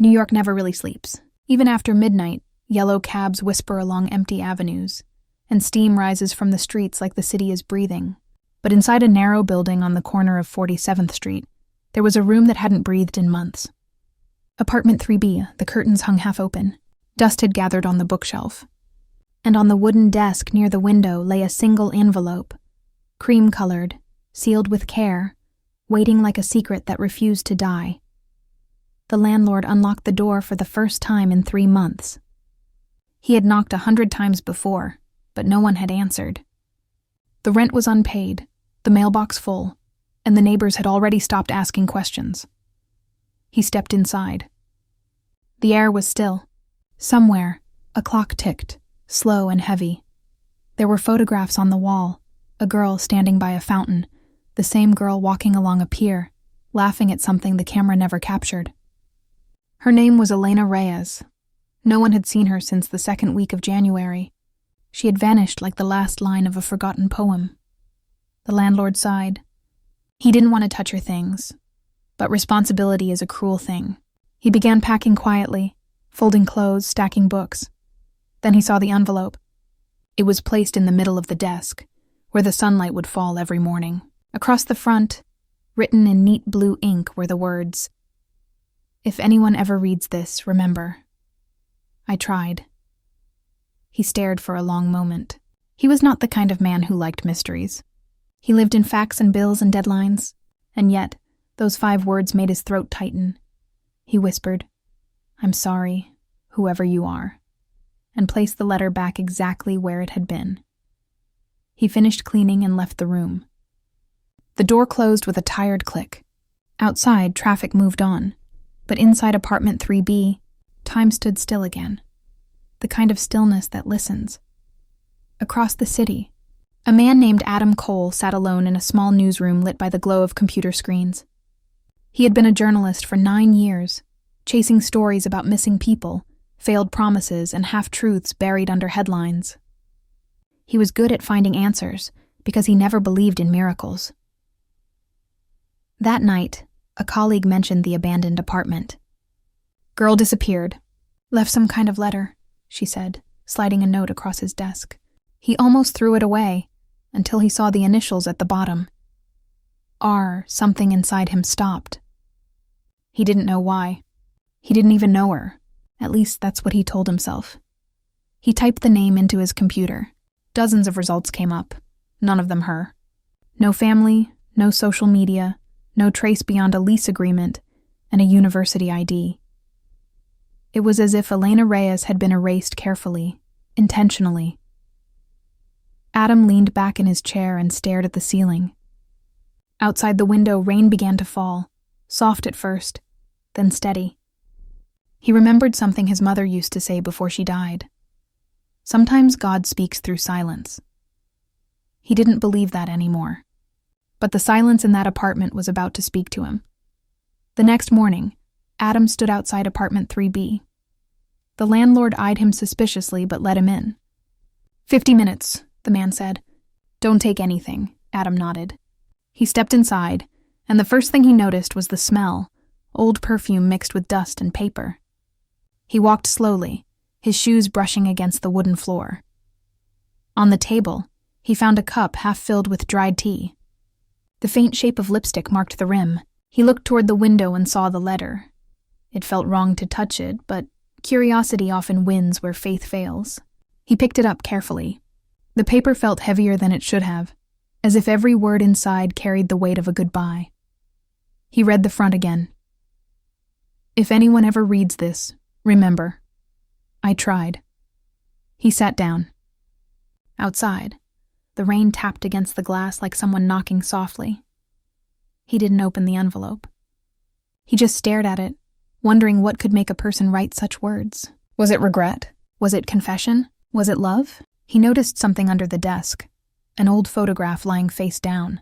New York never really sleeps. Even after midnight, yellow cabs whisper along empty avenues, and steam rises from the streets like the city is breathing. But inside a narrow building on the corner of 47th Street, there was a room that hadn't breathed in months. Apartment 3B, the curtains hung half open. Dust had gathered on the bookshelf. And on the wooden desk near the window lay a single envelope, cream-colored, sealed with care, waiting like a secret that refused to die. The landlord unlocked the door for the first time in 3 months. He had knocked 100 times before, but no one had answered. The rent was unpaid, the mailbox full, and the neighbors had already stopped asking questions. He stepped inside. The air was still. Somewhere, a clock ticked, slow and heavy. There were photographs on the wall, a girl standing by a fountain, the same girl walking along a pier, laughing at something the camera never captured. Her name was Elena Reyes. No one had seen her since the second week of January. She had vanished like the last line of a forgotten poem. The landlord sighed. He didn't want to touch her things, but responsibility is a cruel thing. He began packing quietly, folding clothes, stacking books. Then he saw the envelope. It was placed in the middle of the desk, where the sunlight would fall every morning. Across the front, written in neat blue ink, were the words, "If anyone ever reads this, remember. I tried." He stared for a long moment. He was not the kind of man who liked mysteries. He lived in facts and bills and deadlines, and yet those 5 words made his throat tighten. He whispered, "I'm sorry, whoever you are," and placed the letter back exactly where it had been. He finished cleaning and left the room. The door closed with a tired click. Outside, traffic moved on, but inside apartment 3B, time stood still again. The kind of stillness that listens. Across the city, a man named Adam Cole sat alone in a small newsroom lit by the glow of computer screens. He had been a journalist for 9 years, chasing stories about missing people, failed promises, and half-truths buried under headlines. He was good at finding answers because he never believed in miracles. That night, a colleague mentioned the abandoned apartment. "Girl disappeared. Left some kind of letter," she said, sliding a note across his desk. He almost threw it away until he saw the initials at the bottom. R. Something inside him stopped. He didn't know why. He didn't even know her. At least that's what he told himself. He typed the name into his computer. Dozens of results came up, none of them her. No family, no social media, no trace beyond a lease agreement, and a university ID. It was as if Elena Reyes had been erased carefully, intentionally. Adam leaned back in his chair and stared at the ceiling. Outside the window, rain began to fall, soft at first, then steady. He remembered something his mother used to say before she died. Sometimes God speaks through silence. He didn't believe that anymore. But the silence in that apartment was about to speak to him. The next morning, Adam stood outside apartment 3B. The landlord eyed him suspiciously but let him in. 50 minutes, the man said. Don't take anything, Adam nodded. He stepped inside, and the first thing he noticed was the smell, old perfume mixed with dust and paper. He walked slowly, his shoes brushing against the wooden floor. On the table, he found a cup half filled with dried tea. The faint shape of lipstick marked the rim. He looked toward the window and saw the letter. It felt wrong to touch it, but curiosity often wins where faith fails. He picked it up carefully. The paper felt heavier than it should have, as if every word inside carried the weight of a goodbye. He read the front again. If anyone ever reads this, remember, I tried. He sat down. Outside, the rain tapped against the glass like someone knocking softly. He didn't open the envelope. He just stared at it, wondering what could make a person write such words. Was it regret? Was it confession? Was it love? He noticed something under the desk, an old photograph lying face down.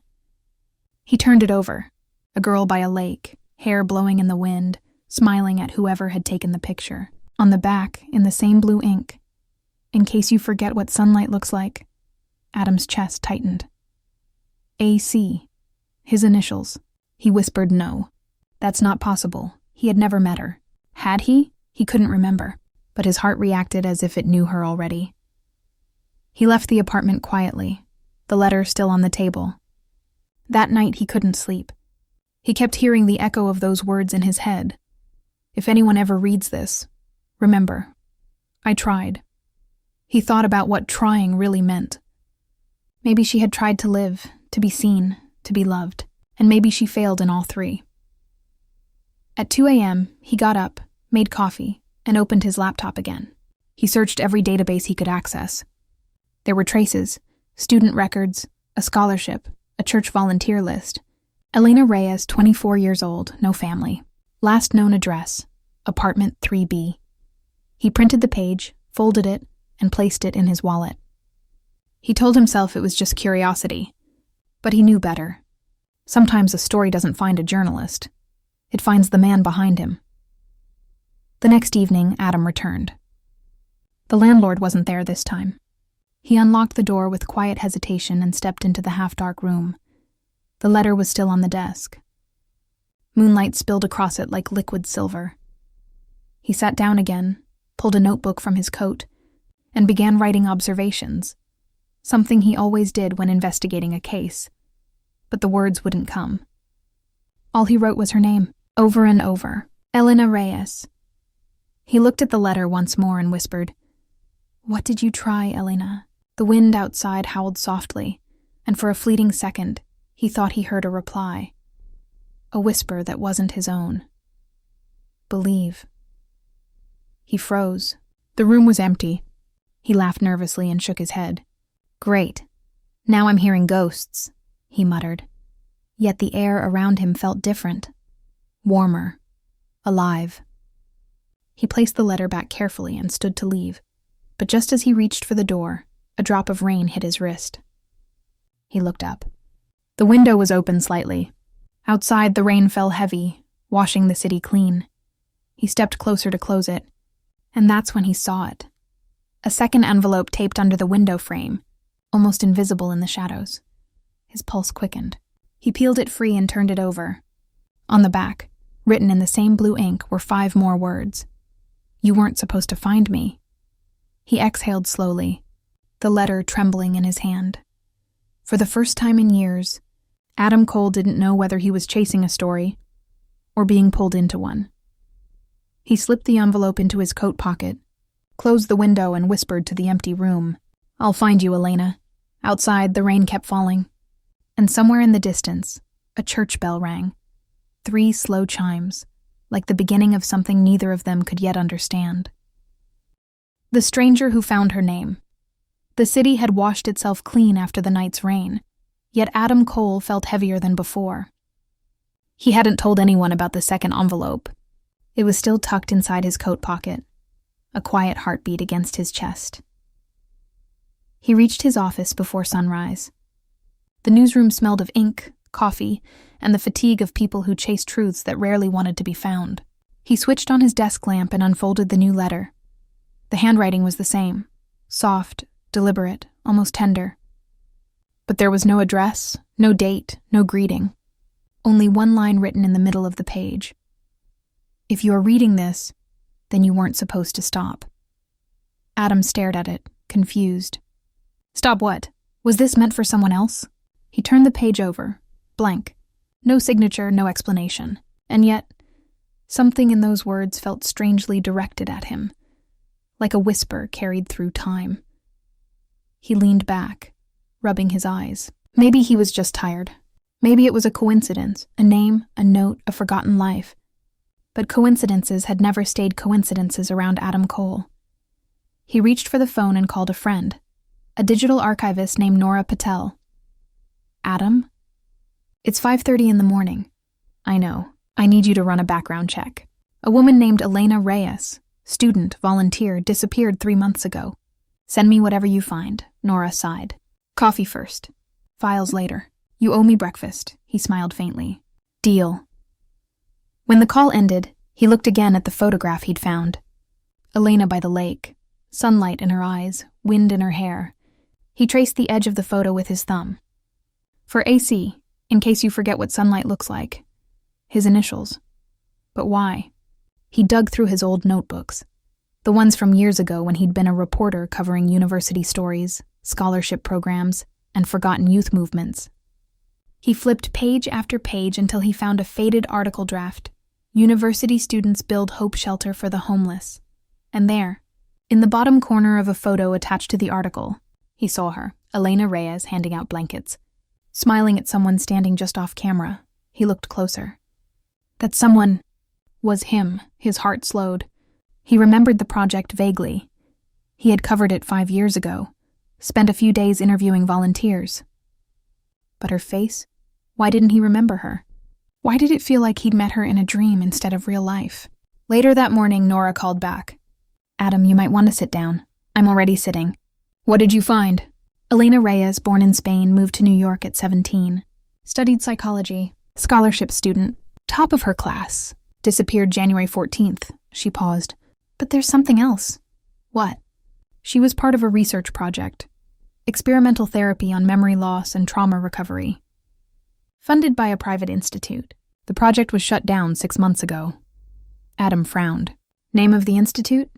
He turned it over, a girl by a lake, hair blowing in the wind, smiling at whoever had taken the picture. On the back, in the same blue ink, in case you forget what sunlight looks like, Adam's chest tightened. A.C., his initials. He whispered no. That's not possible. He had never met her. Had he? He couldn't remember, but his heart reacted as if it knew her already. He left the apartment quietly, the letter still on the table. That night he couldn't sleep. He kept hearing the echo of those words in his head. If anyone ever reads this, remember, I tried. He thought about what trying really meant. Maybe she had tried to live, to be seen, to be loved, and maybe she failed in all three. At 2 a.m., he got up, made coffee, and opened his laptop again. He searched every database he could access. There were traces, student records, a scholarship, a church volunteer list. Elena Reyes, 24 years old, no family. Last known address, apartment 3B. He printed the page, folded it, and placed it in his wallet. He told himself it was just curiosity, but he knew better. Sometimes a story doesn't find a journalist. It finds the man behind him. The next evening, Adam returned. The landlord wasn't there this time. He unlocked the door with quiet hesitation and stepped into the half-dark room. The letter was still on the desk. Moonlight spilled across it like liquid silver. He sat down again, pulled a notebook from his coat, and began writing observations, something he always did when investigating a case. But the words wouldn't come. All he wrote was her name, over and over, Elena Reyes. He looked at the letter once more and whispered, "What did you try, Elena?" The wind outside howled softly, and for a fleeting second, he thought he heard a reply. A whisper that wasn't his own. Believe. He froze. The room was empty. He laughed nervously and shook his head. Great. Now I'm hearing ghosts, he muttered. Yet the air around him felt different. Warmer. Alive. He placed the letter back carefully and stood to leave. But just as he reached for the door, a drop of rain hit his wrist. He looked up. The window was open slightly. Outside, the rain fell heavy, washing the city clean. He stepped closer to close it, and that's when he saw it. A second envelope taped under the window frame, almost invisible in the shadows. His pulse quickened. He peeled it free and turned it over. On the back, written in the same blue ink, were 5 more words. You weren't supposed to find me. He exhaled slowly, the letter trembling in his hand. For the first time in years, Adam Cole didn't know whether he was chasing a story or being pulled into one. He slipped the envelope into his coat pocket, closed the window, and whispered to the empty room, I'll find you, Elena. Outside, the rain kept falling. And somewhere in the distance, a church bell rang. 3 slow chimes, like the beginning of something neither of them could yet understand. The stranger who found her name. The city had washed itself clean after the night's rain, yet Adam Cole felt heavier than before. He hadn't told anyone about the second envelope. It was still tucked inside his coat pocket, a quiet heartbeat against his chest. He reached his office before sunrise. The newsroom smelled of ink, coffee, and the fatigue of people who chase truths that rarely wanted to be found. He switched on his desk lamp and unfolded the new letter. The handwriting was the same, soft, deliberate, almost tender. But there was no address, no date, no greeting. Only one line written in the middle of the page. If you are reading this, then you weren't supposed to stop. Adam stared at it, confused. Stop what? Was this meant for someone else? He turned the page over, blank. No signature, no explanation. And yet, something in those words felt strangely directed at him, like a whisper carried through time. He leaned back, rubbing his eyes. Maybe he was just tired. Maybe it was a coincidence, a name, a note, a forgotten life. But coincidences had never stayed coincidences around Adam Cole. He reached for the phone and called a friend, a digital archivist named Nora Patel. Adam? It's 5:30 in the morning. I know. I need you to run a background check. A woman named Elena Reyes, student, volunteer, disappeared 3 months ago. Send me whatever you find, Nora sighed. Coffee first. Files later. You owe me breakfast, he smiled faintly. Deal. When the call ended, he looked again at the photograph he'd found. Elena by the lake, sunlight in her eyes, wind in her hair. He traced the edge of the photo with his thumb. For AC, in case you forget what sunlight looks like. His initials. But why? He dug through his old notebooks, the ones from years ago when he'd been a reporter covering university stories, scholarship programs, and forgotten youth movements. He flipped page after page until he found a faded article draft. University students build hope shelter for the homeless. And there, in the bottom corner of a photo attached to the article, he saw her, Elena Reyes, handing out blankets. Smiling at someone standing just off camera, he looked closer. That someone was him. His heart slowed. He remembered the project vaguely. He had covered it 5 years ago, spent a few days interviewing volunteers. But her face? Why didn't he remember her? Why did it feel like he'd met her in a dream instead of real life? Later that morning, Nora called back. Adam, you might want to sit down. I'm already sitting. What did you find? Elena Reyes, born in Spain, moved to New York at 17. Studied psychology. Scholarship student. Top of her class. Disappeared January 14th. She paused. But there's something else. What? She was part of a research project. Experimental therapy on memory loss and trauma recovery. Funded by a private institute. The project was shut down 6 months ago. Adam frowned. Name of the institute?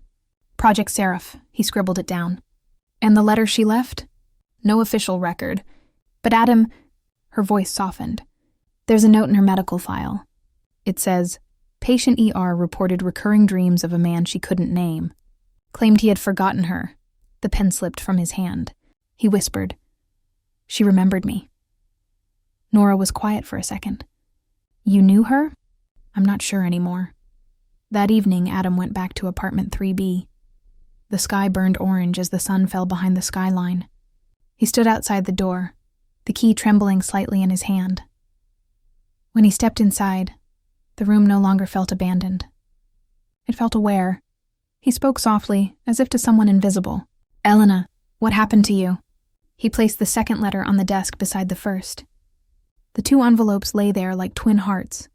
Project Seraph. He scribbled it down. And the letter she left? No official record. But Adam, her voice softened. There's a note in her medical file. It says, patient ER reported recurring dreams of a man she couldn't name. Claimed he had forgotten her. The pen slipped from his hand. He whispered, she remembered me. Nora was quiet for a second. You knew her? I'm not sure anymore. That evening, Adam went back to apartment 3B. The sky burned orange as the sun fell behind the skyline. He stood outside the door, the key trembling slightly in his hand. When he stepped inside, the room no longer felt abandoned. It felt aware. He spoke softly, as if to someone invisible. Elena, what happened to you? He placed the second letter on the desk beside the first. The 2 envelopes lay there like twin hearts,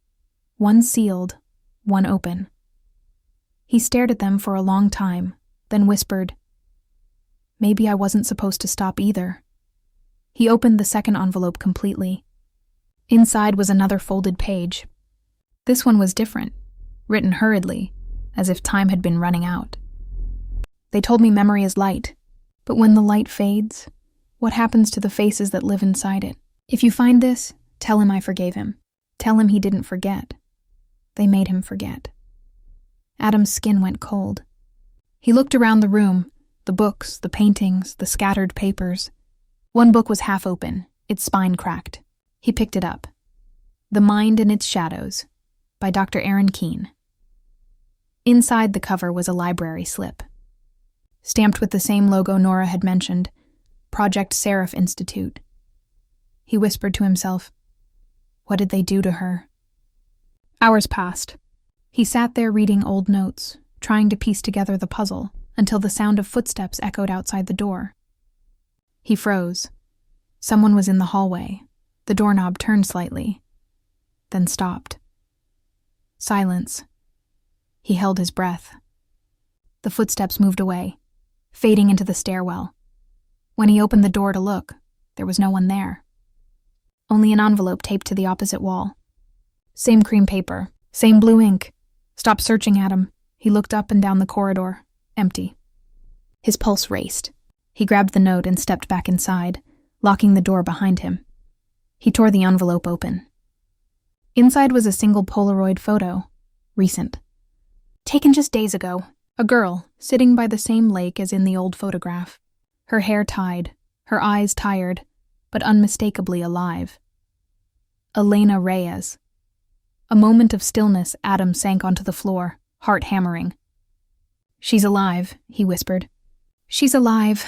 one sealed, one open. He stared at them for a long time, then whispered, maybe I wasn't supposed to stop either. He opened the second envelope completely. Inside was another folded page. This one was different, written hurriedly, as if time had been running out. They told me memory is light, but when the light fades, what happens to the faces that live inside it? If you find this, tell him I forgave him. Tell him he didn't forget. They made him forget. Adam's skin went cold. He looked around the room, the books, the paintings, the scattered papers. One book was half open, its spine cracked. He picked it up. The Mind and Its Shadows, by Dr. Aaron Keene. Inside the cover was a library slip. Stamped with the same logo Nora had mentioned, Project Seraph Institute. He whispered to himself, what did they do to her? Hours passed. He sat there reading old notes, trying to piece together the puzzle, until the sound of footsteps echoed outside the door. He froze. Someone was in the hallway. The doorknob turned slightly, then stopped. Silence. He held his breath. The footsteps moved away, fading into the stairwell. When he opened the door to look, there was no one there. Only an envelope taped to the opposite wall. Same cream paper, same blue ink. Stop searching, Adam. He looked up and down the corridor. Empty. His pulse raced. He grabbed the note and stepped back inside, locking the door behind him. He tore the envelope open. Inside was a single Polaroid photo. Recent. Taken just days ago. A girl, sitting by the same lake as in the old photograph. Her hair tied, her eyes tired, but unmistakably alive. Elena Reyes. A moment of stillness, Adam sank onto the floor, heart hammering. She's alive, he whispered. She's alive.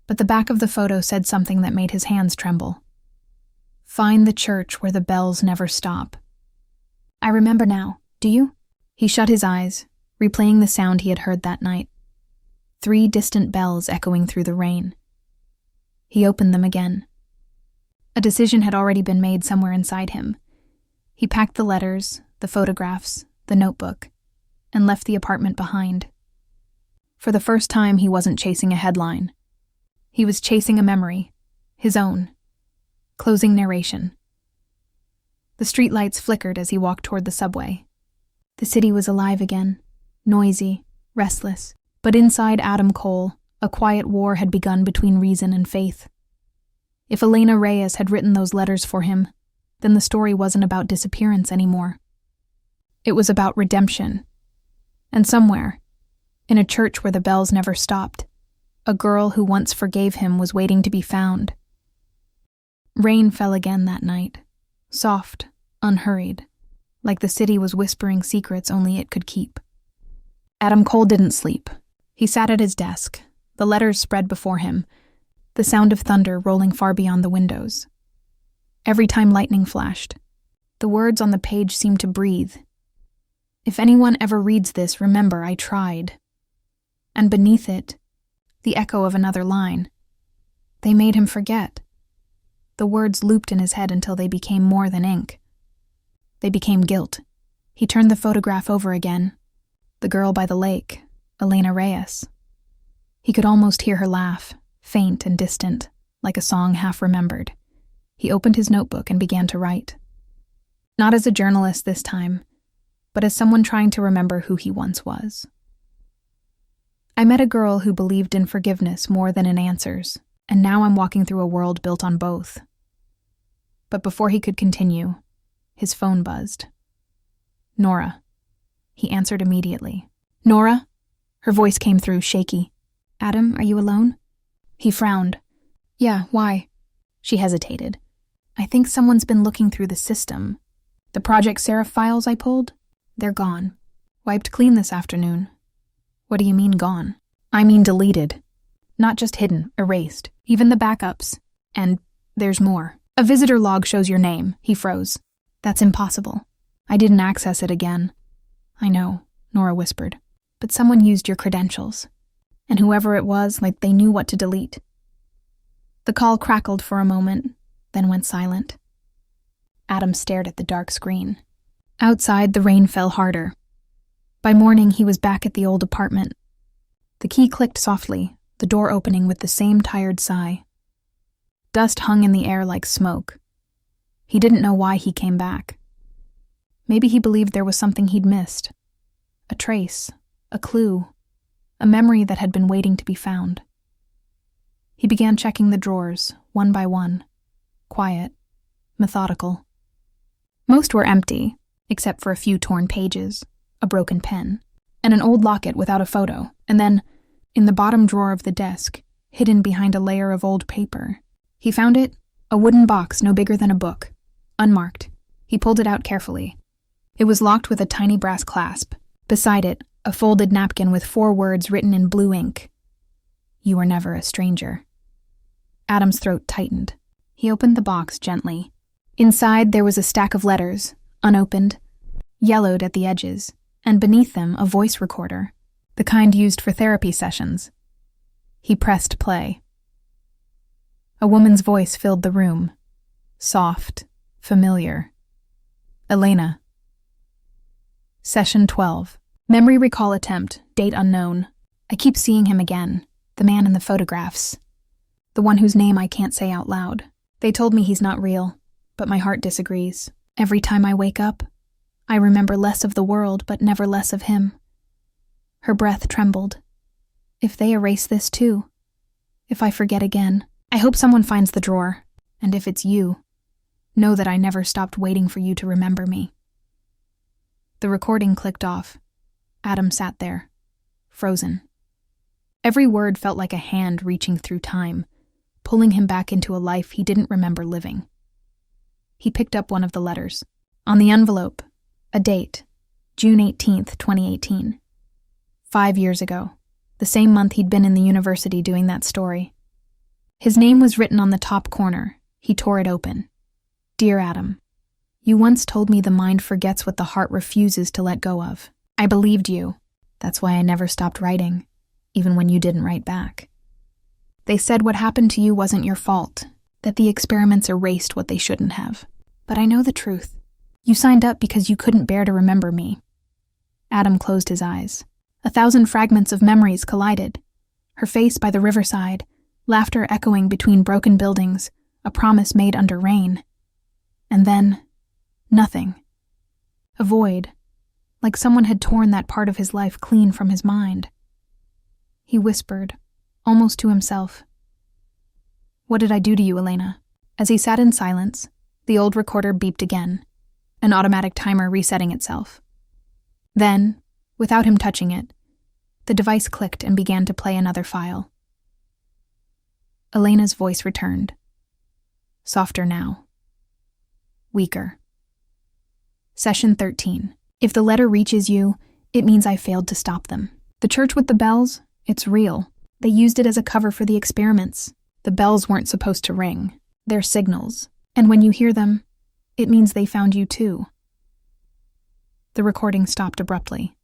But the back of the photo said something that made his hands tremble. Find the church where the bells never stop. I remember now. Do you? He shut his eyes, replaying the sound he had heard that night. 3 distant bells echoing through the rain. He opened them again. A decision had already been made somewhere inside him. He packed the letters, the photographs, the notebook, and left the apartment behind. For the first time, he wasn't chasing a headline. He was chasing a memory, his own. Closing narration. The streetlights flickered as he walked toward the subway. The city was alive again, noisy, restless. But inside Adam Cole, a quiet war had begun between reason and faith. If Elena Reyes had written those letters for him, then the story wasn't about disappearance anymore. It was about redemption. And somewhere, in a church where the bells never stopped, a girl who once forgave him was waiting to be found. Rain fell again that night, soft, unhurried, like the city was whispering secrets only it could keep. Adam Cole didn't sleep. He sat at his desk, the letters spread before him, the sound of thunder rolling far beyond the windows. Every time lightning flashed, the words on the page seemed to breathe. If anyone ever reads this, remember I tried. And beneath it, the echo of another line. They made him forget. The words looped in his head until they became more than ink. They became guilt. He turned the photograph over again. The girl by the lake, Elena Reyes. He could almost hear her laugh, faint and distant, like a song half remembered. He opened his notebook and began to write. Not as a journalist this time, but as someone trying to remember who he once was. I met a girl who believed in forgiveness more than in answers, and now I'm walking through a world built on both. But before he could continue, his phone buzzed. Nora. He answered immediately. Nora? Her voice came through, shaky. Adam, are you alone? He frowned. Yeah, why? She hesitated. I think someone's been looking through the system. The Project Seraph files I pulled? They're gone. Wiped clean this afternoon. What do you mean gone? I mean deleted. Not just hidden, erased. Even the backups. And there's more. A visitor log shows your name. He froze. That's impossible. I didn't access it again. I know, Nora whispered. But someone used your credentials. And whoever it was, like they knew what to delete. The call crackled for a moment, then went silent. Adam stared at the dark screen. Outside, the rain fell harder. By morning, he was back at the old apartment. The key clicked softly, the door opening with the same tired sigh. Dust hung in the air like smoke. He didn't know why he came back. Maybe he believed there was something he'd missed. A trace, a clue, a memory that had been waiting to be found. He began checking the drawers, one by one. Quiet, methodical. Most were empty, except for a few torn pages, a broken pen, and an old locket without a photo, and then, in the bottom drawer of the desk, hidden behind a layer of old paper, he found it, a wooden box no bigger than a book, unmarked. He pulled it out carefully. It was locked with a tiny brass clasp. Beside it, a folded napkin with 4 words written in blue ink. You are never a stranger. Adam's throat tightened. He opened the box gently. Inside, there was a stack of letters, unopened, yellowed at the edges, and beneath them a voice recorder, the kind used for therapy sessions. He pressed play. A woman's voice filled the room. Soft, familiar. Elena. Session 12. Memory recall attempt, date unknown. I keep seeing him again, the man in the photographs. The one whose name I can't say out loud. They told me he's not real, but my heart disagrees. Every time I wake up, I remember less of the world, but never less of him. Her breath trembled. If they erase this too, if I forget again, I hope someone finds the drawer, and if it's you, know that I never stopped waiting for you to remember me. The recording clicked off. Adam sat there, frozen. Every word felt like a hand reaching through time, pulling him back into a life he didn't remember living. He picked up one of the letters. On the envelope, a date, June 18th, 2018. 5 years ago, the same month he'd been in the university doing that story. His name was written on the top corner. He tore it open. Dear Adam, you once told me the mind forgets what the heart refuses to let go of. I believed you. That's why I never stopped writing, even when you didn't write back. They said what happened to you wasn't your fault, that the experiments erased what they shouldn't have. But I know the truth. You signed up because you couldn't bear to remember me. Adam closed his eyes. 1,000 fragments of memories collided. Her face by the riverside, laughter echoing between broken buildings, a promise made under rain. And then, nothing. A void, like someone had torn that part of his life clean from his mind. He whispered, almost to himself, "What did I do to you, Elena?" As he sat in silence, the old recorder beeped again, an automatic timer resetting itself. Then, without him touching it, the device clicked and began to play another file. Elena's voice returned. Softer now. Weaker. Session 13. If the letter reaches you, it means I failed to stop them. The church with the bells, it's real. They used it as a cover for the experiments. The bells weren't supposed to ring. They're signals. And when you hear them, it means they found you too. The recording stopped abruptly.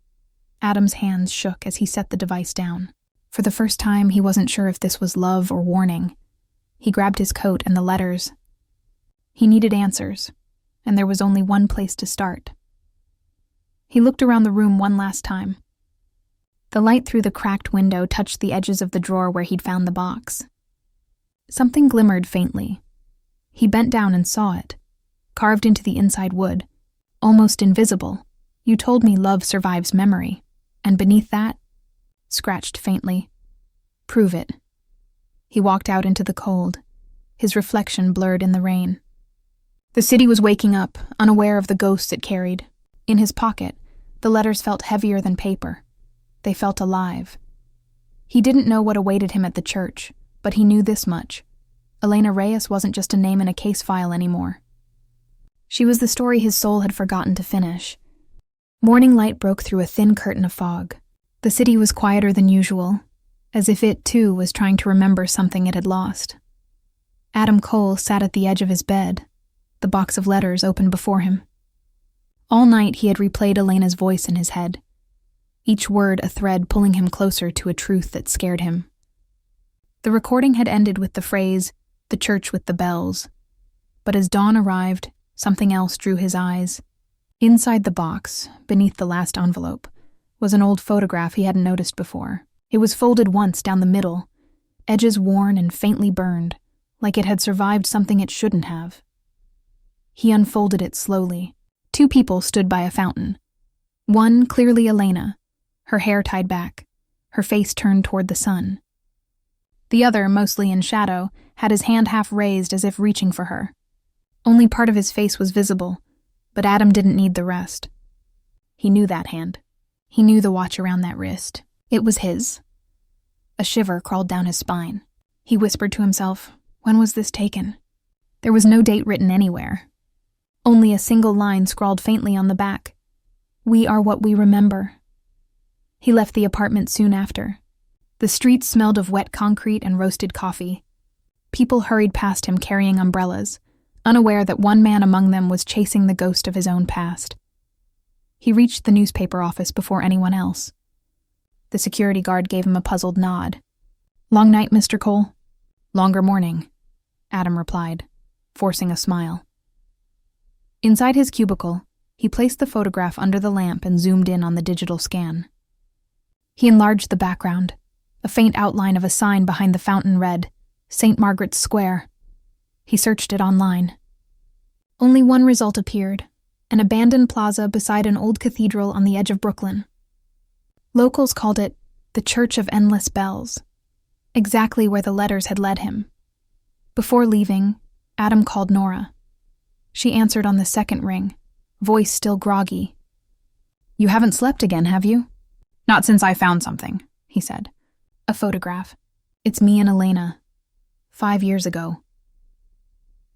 Adam's hands shook as he set the device down. For the first time, he wasn't sure if this was love or warning. He grabbed his coat and the letters. He needed answers, and there was only one place to start. He looked around the room one last time. The light through the cracked window touched the edges of the drawer where he'd found the box. Something glimmered faintly. He bent down and saw it, carved into the inside wood, almost invisible. "You told me love survives memory," and beneath that, scratched faintly, "Prove it." He walked out into the cold, his reflection blurred in the rain. The city was waking up, unaware of the ghosts it carried. In his pocket, the letters felt heavier than paper. They felt alive. He didn't know what awaited him at the church, but he knew this much. Elena Reyes wasn't just a name in a case file anymore. She was the story his soul had forgotten to finish. Morning light broke through a thin curtain of fog. The city was quieter than usual, as if it, too, was trying to remember something it had lost. Adam Cole sat at the edge of his bed, the box of letters open before him. All night he had replayed Elena's voice in his head, each word a thread pulling him closer to a truth that scared him. The recording had ended with the phrase, "the church with the bells." But as dawn arrived, something else drew his eyes. Inside the box, beneath the last envelope, was an old photograph he hadn't noticed before. It was folded once down the middle, edges worn and faintly burned, like it had survived something it shouldn't have. He unfolded it slowly. Two people stood by a fountain. One clearly Elena, her hair tied back, her face turned toward the sun. The other, mostly in shadow, had his hand half raised as if reaching for her. Only part of his face was visible, but Adam didn't need the rest. He knew that hand. He knew the watch around that wrist. It was his. A shiver crawled down his spine. He whispered to himself, when was this taken? There was no date written anywhere. Only a single line scrawled faintly on the back. "We are what we remember." He left the apartment soon after. The streets smelled of wet concrete and roasted coffee. People hurried past him carrying umbrellas, unaware that one man among them was chasing the ghost of his own past. He reached the newspaper office before anyone else. The security guard gave him a puzzled nod. "Long night, Mr. Cole?" "Longer morning," Adam replied, forcing a smile. Inside his cubicle, he placed the photograph under the lamp and zoomed in on the digital scan. He enlarged the background. A faint outline of a sign behind the fountain read, "St. Margaret's Square." He searched it online. Only one result appeared, an abandoned plaza beside an old cathedral on the edge of Brooklyn. Locals called it the Church of Endless Bells, exactly where the letters had led him. Before leaving, Adam called Nora. She answered on the second ring, voice still groggy. "You haven't slept again, have you?" "Not since I found something," he said. "A photograph. It's me and Elena. 5 years ago."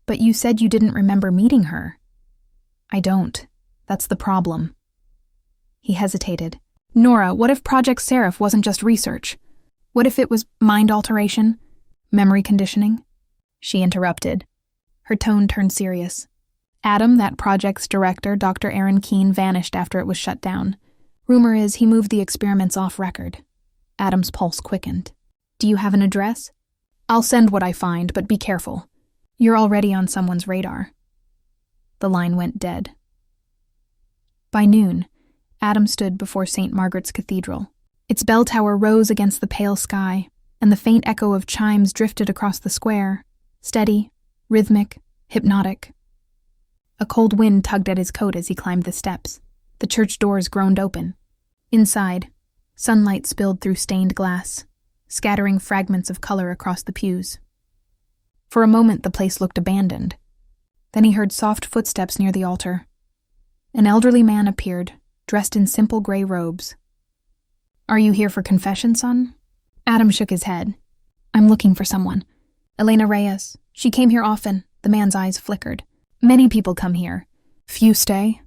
"But you said you didn't remember meeting her." "I don't. That's the problem." He hesitated. "Nora, what if Project Seraph wasn't just research? What if it was mind alteration? Memory conditioning?" She interrupted. Her tone turned serious. Adam, that project's director, Dr. Aaron Keene, vanished after it was shut down. Rumor is he moved the experiments off record. Adam's pulse quickened. "Do you have an address?" "I'll send what I find, but be careful. You're already on someone's radar." The line went dead. By noon, Adam stood before St. Margaret's Cathedral. Its bell tower rose against the pale sky, and the faint echo of chimes drifted across the square, steady, rhythmic, hypnotic. A cold wind tugged at his coat as he climbed the steps. The church doors groaned open. Inside, sunlight spilled through stained glass, scattering fragments of color across the pews. For a moment, the place looked abandoned. Then he heard soft footsteps near the altar. An elderly man appeared, dressed in simple gray robes. "Are you here for confession, son?" Adam shook his head. "I'm looking for someone. Elena Reyes. She came here often." The man's eyes flickered. "Many people come here. Few stay.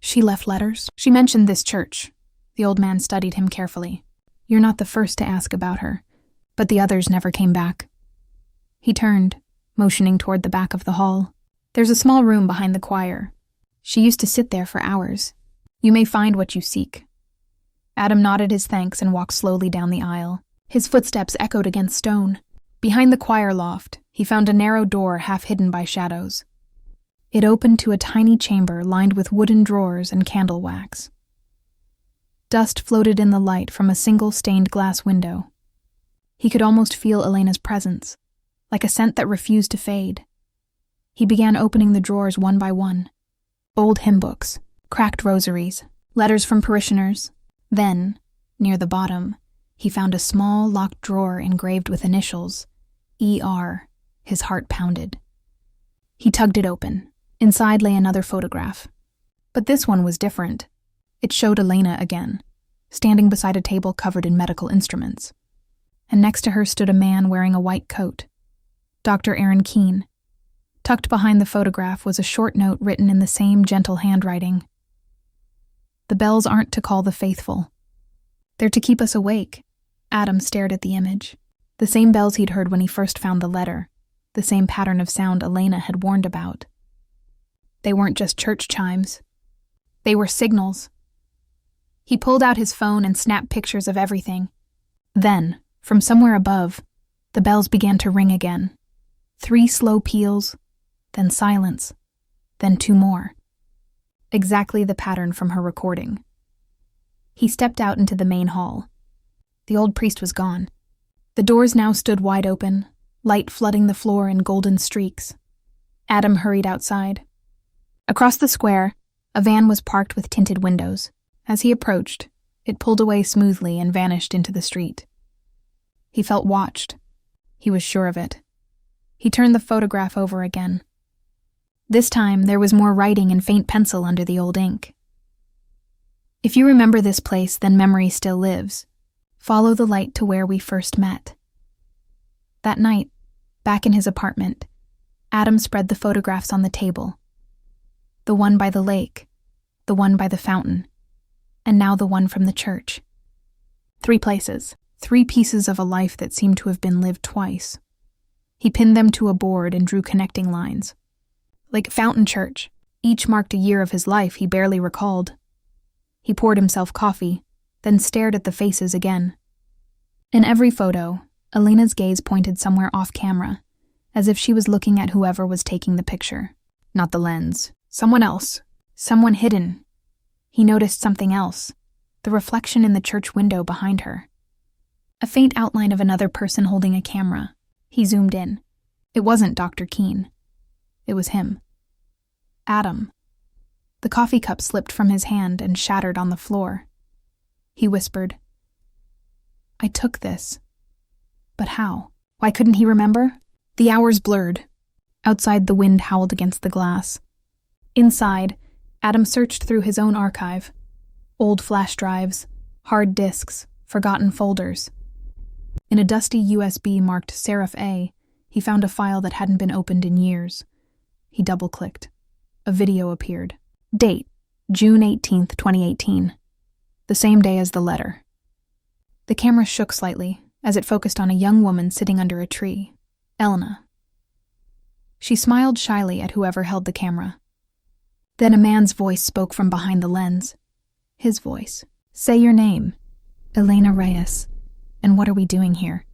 She left letters. She mentioned this church." The old man studied him carefully. "You're not the first to ask about her, but the others never came back." He turned, motioning toward the back of the hall. "There's a small room behind the choir. She used to sit there for hours. You may find what you seek." Adam nodded his thanks and walked slowly down the aisle. His footsteps echoed against stone. Behind the choir loft, he found a narrow door half hidden by shadows. It opened to a tiny chamber lined with wooden drawers and candle wax. Dust floated in the light from a single stained glass window. He could almost feel Elena's presence, like a scent that refused to fade. He began opening the drawers one by one. Old hymn books, cracked rosaries, letters from parishioners. Then, near the bottom, he found a small locked drawer engraved with initials, E.R. His heart pounded. He tugged it open. Inside lay another photograph. But this one was different. It showed Elena again, standing beside a table covered in medical instruments. And next to her stood a man wearing a white coat, Dr. Aaron Keene. Tucked behind the photograph was a short note written in the same gentle handwriting. "The bells aren't to call the faithful. They're to keep us awake." Adam stared at the image. The same bells he'd heard when he first found the letter, the same pattern of sound Elena had warned about. They weren't just church chimes. They were signals. He pulled out his phone and snapped pictures of everything. Then, from somewhere above, the bells began to ring again. 3 slow peals, then silence, then 2 more. Exactly the pattern from her recording. He stepped out into the main hall. The old priest was gone. The doors now stood wide open, light flooding the floor in golden streaks. Adam hurried outside. Across the square, a van was parked with tinted windows. As he approached, it pulled away smoothly and vanished into the street. He felt watched. He was sure of it. He turned the photograph over again. This time, there was more writing in faint pencil under the old ink. "If you remember this place, then memory still lives. Follow the light to where we first met." That night, back in his apartment, Adam spread the photographs on the table. The one by the lake, the one by the fountain, and now the one from the church. 3 places, 3 pieces of a life that seemed to have been lived twice. He pinned them to a board and drew connecting lines. Like Fountain Church, each marked a year of his life he barely recalled. He poured himself coffee, then stared at the faces again. In every photo, Elena's gaze pointed somewhere off camera, as if she was looking at whoever was taking the picture. Not the lens. Someone else. Someone hidden. He noticed something else, the reflection in the church window behind her. A faint outline of another person holding a camera. He zoomed in. It wasn't Dr. Keene. It was him. Adam. The coffee cup slipped from his hand and shattered on the floor. He whispered, "I took this. But how? Why couldn't he remember?" The hours blurred. Outside, the wind howled against the glass. Inside, Adam searched through his own archive. Old flash drives, hard disks, forgotten folders. In a dusty USB marked Serif A, he found a file that hadn't been opened in years. He double-clicked. A video appeared. Date, June 18th, 2018. The same day as the letter. The camera shook slightly as it focused on a young woman sitting under a tree, Elena. She smiled shyly at whoever held the camera. Then a man's voice spoke from behind the lens. His voice. "Say your name." "Elena Reyes. And what are we doing here?"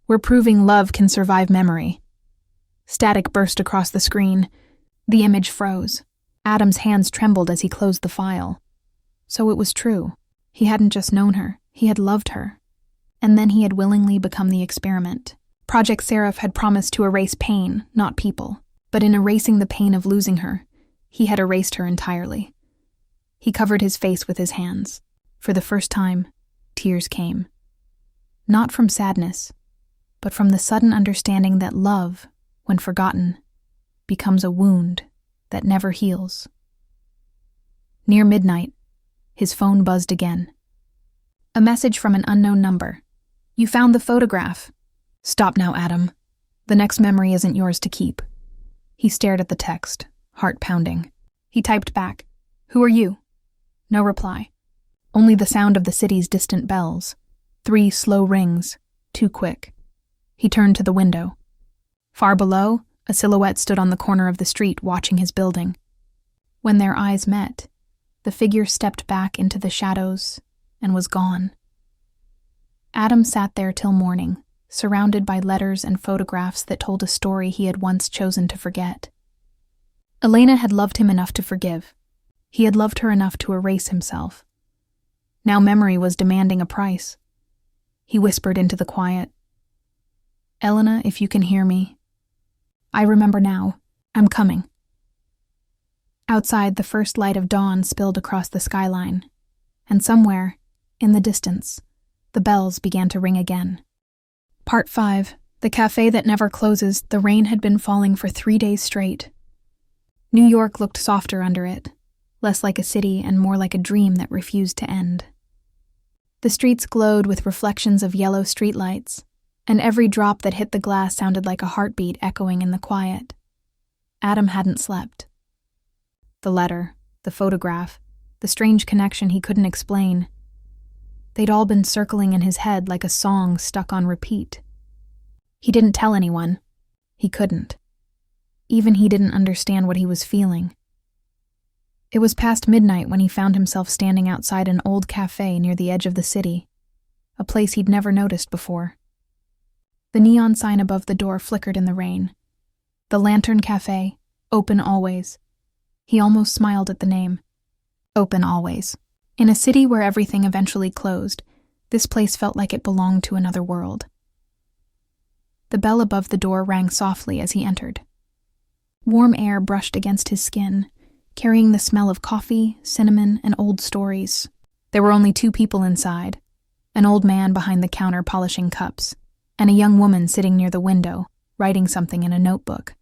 "We're proving love can survive memory." Static burst across the screen. The image froze. Adam's hands trembled as he closed the file. So it was true. He hadn't just known her, he had loved her. And then he had willingly become the experiment. Project Serif had promised to erase pain, not people. But in erasing the pain of losing her, he had erased her entirely. He covered his face with his hands. For the first time, tears came. Not from sadness, but from the sudden understanding that love, when forgotten, becomes a wound that never heals. Near midnight, his phone buzzed again. A message from an unknown number. "You found the photograph." "Stop now, Adam. The next memory isn't yours to keep." He stared at the text, heart pounding. He typed back, "Who are you?" No reply. Only the sound of the city's distant bells. 3 slow rings, too quick. He turned to the window. Far below, a silhouette stood on the corner of the street watching his building. When their eyes met, the figure stepped back into the shadows and was gone. Adam sat there till morning, surrounded by letters and photographs that told a story he had once chosen to forget. Elena had loved him enough to forgive. He had loved her enough to erase himself. Now memory was demanding a price. He whispered into the quiet, "Elena, if you can hear me. I remember now. I'm coming." Outside, the first light of dawn spilled across the skyline, and somewhere, in the distance, the bells began to ring again. Part 5. The cafe that never closes. The rain had been falling for 3 days straight. New York looked softer under it, less like a city and more like a dream that refused to end. The streets glowed with reflections of yellow streetlights, and every drop that hit the glass sounded like a heartbeat echoing in the quiet. Adam hadn't slept. The letter, the photograph, the strange connection he couldn't explain. They'd all been circling in his head like a song stuck on repeat. He didn't tell anyone. He couldn't. Even he didn't understand what he was feeling. It was past midnight when he found himself standing outside an old cafe near the edge of the city, a place he'd never noticed before. The neon sign above the door flickered in the rain. The Lantern Cafe, open always. He almost smiled at the name. Open always. In a city where everything eventually closed, this place felt like it belonged to another world. The bell above the door rang softly as he entered. Warm air brushed against his skin, carrying the smell of coffee, cinnamon, and old stories. There were only 2 people inside, an old man behind the counter polishing cups, and a young woman sitting near the window, writing something in a notebook.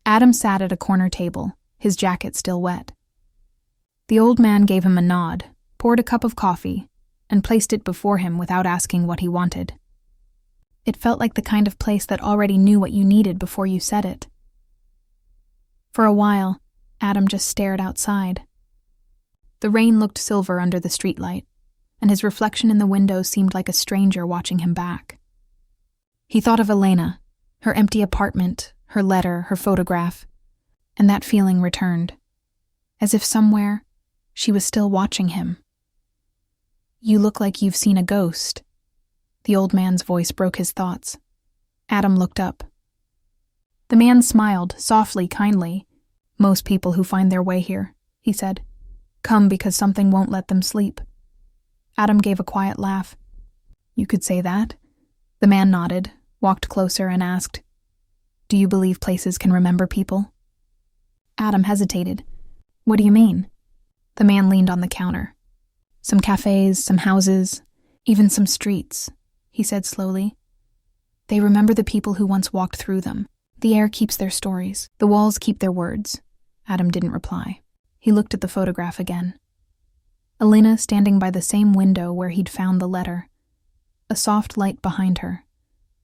Adam sat at a corner table, his jacket still wet. The old man gave him a nod, poured a cup of coffee, and placed it before him without asking what he wanted. It felt like the kind of place that already knew what you needed before you said it. For a while, Adam just stared outside. The rain looked silver under the streetlight, and his reflection in the window seemed like a stranger watching him back. He thought of Elena, her empty apartment, her letter, her photograph, and that feeling returned, as if somewhere she was still watching him. "You look like you've seen a ghost." The old man's voice broke his thoughts. Adam looked up. The man smiled, softly, kindly. "Most people who find their way here," he said, "come because something won't let them sleep." Adam gave a quiet laugh. "You could say that." The man nodded, walked closer, and asked, "Do you believe places can remember people?" Adam hesitated. "What do you mean?" The man leaned on the counter. "Some cafes, some houses, even some streets," he said slowly. "They remember the people who once walked through them. The air keeps their stories. The walls keep their words." Adam didn't reply. He looked at the photograph again. Elena standing by the same window where he'd found the letter. A soft light behind her.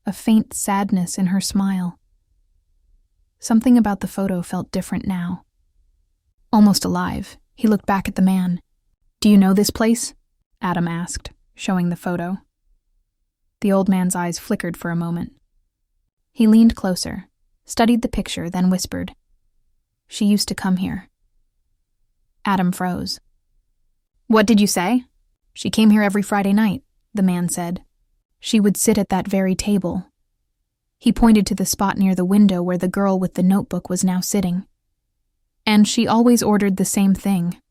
A faint sadness in her smile. Something about the photo felt different now. Almost alive, he looked back at the man. "Do you know this place?" Adam asked, showing the photo. The old man's eyes flickered for a moment. He leaned closer, studied the picture, then whispered, "She used to come here." Adam froze. "What did you say?" "She came here every Friday night," the man said. "She would sit at that very table." He pointed to the spot near the window where the girl with the notebook was now sitting. "And she always ordered the same thing.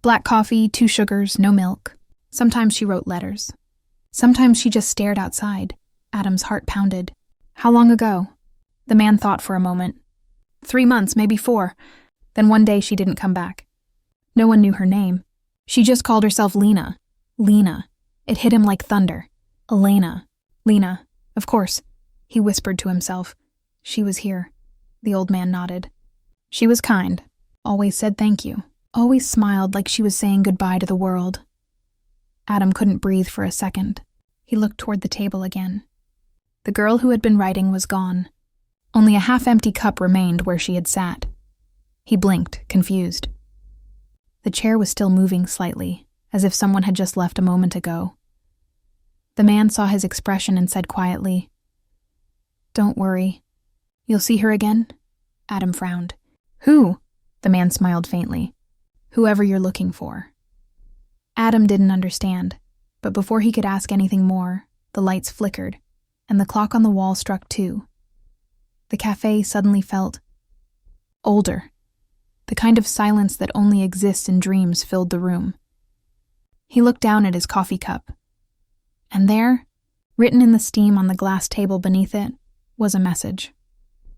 Black coffee, 2 sugars, no milk. Sometimes she wrote letters. Sometimes she just stared outside." Adam's heart pounded. "How long ago?" The man thought for a moment. 3 months, maybe 4. Then one day she didn't come back. No one knew her name. She just called herself Lena. Lena. It hit him like thunder. Elena. Lena. Of course. He whispered to himself. She was here. The old man nodded. She was kind. Always said thank you. Always smiled like she was saying goodbye to the world. Adam couldn't breathe for a second. He looked toward the table again. The girl who had been writing was gone. Only a half-empty cup remained where she had sat. He blinked, confused. The chair was still moving slightly, as if someone had just left a moment ago. The man saw his expression and said quietly, "Don't worry. You'll see her again?" Adam frowned. "Who?" The man smiled faintly. "Whoever you're looking for." Adam didn't understand, but before he could ask anything more, the lights flickered, and the clock on the wall struck 2. The cafe suddenly felt older. The kind of silence that only exists in dreams filled the room. He looked down at his coffee cup, and there, written in the steam on the glass table beneath it, was a message.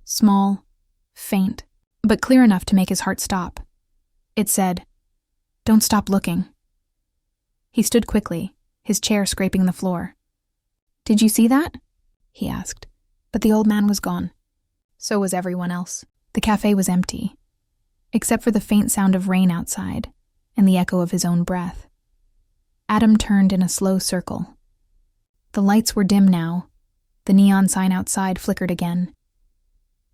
Small, faint, but clear enough to make his heart stop. It said, "Don't stop looking." He stood quickly, his chair scraping the floor. "Did you see that?" he asked, but the old man was gone. So was everyone else. The cafe was empty, except for the faint sound of rain outside and the echo of his own breath. Adam turned in a slow circle. The lights were dim now. The neon sign outside flickered again.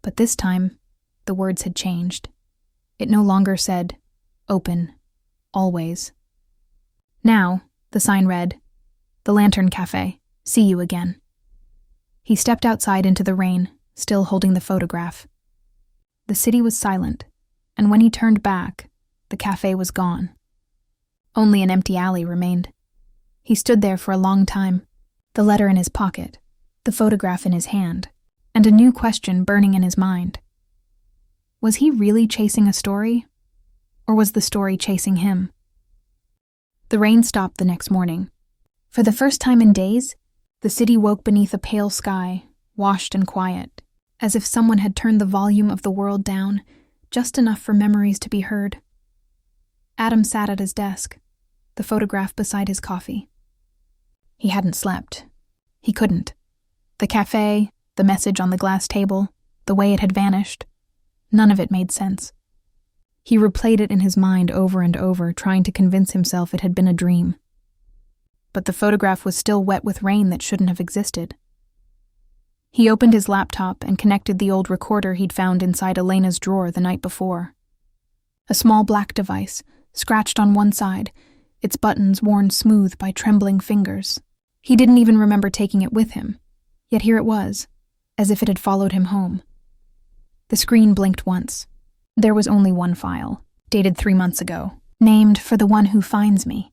But this time, the words had changed. It no longer said, "Open, always." Now, the sign read, "The Lantern Cafe, see you again." He stepped outside into the rain, still holding the photograph. The city was silent, and when he turned back, the cafe was gone. Only an empty alley remained. He stood there for a long time, the letter in his pocket, the photograph in his hand, and a new question burning in his mind. Was he really chasing a story, or was the story chasing him? The rain stopped the next morning. For the first time in days, the city woke beneath a pale sky, washed and quiet, as if someone had turned the volume of the world down, just enough for memories to be heard. Adam sat at his desk, the photograph beside his coffee. He hadn't slept. He couldn't. The cafe, the message on the glass table, the way it had vanished, none of it made sense. He replayed it in his mind over and over, trying to convince himself it had been a dream. But the photograph was still wet with rain that shouldn't have existed. He opened his laptop and connected the old recorder he'd found inside Elena's drawer the night before. A small black device, scratched on one side, its buttons worn smooth by trembling fingers. He didn't even remember taking it with him, yet here it was, as if it had followed him home. The screen blinked once. There was only one file, dated 3 months ago, named "For the One Who Finds Me."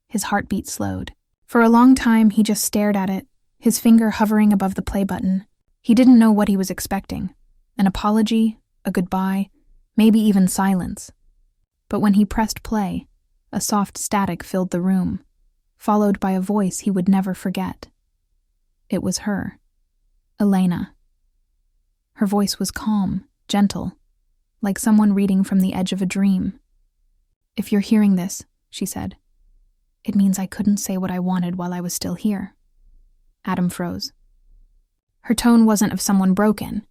His heartbeat slowed. For a long time, he just stared at it, his finger hovering above the play button. He didn't know what he was expecting. An apology, a goodbye, maybe even silence. But when he pressed play, a soft static filled the room, followed by a voice he would never forget. It was her, Elena. Her voice was calm, gentle, like someone reading from the edge of a dream. "If you're hearing this," she said, "it means I couldn't say what I wanted while I was still here." Adam froze. Her tone wasn't of someone broken.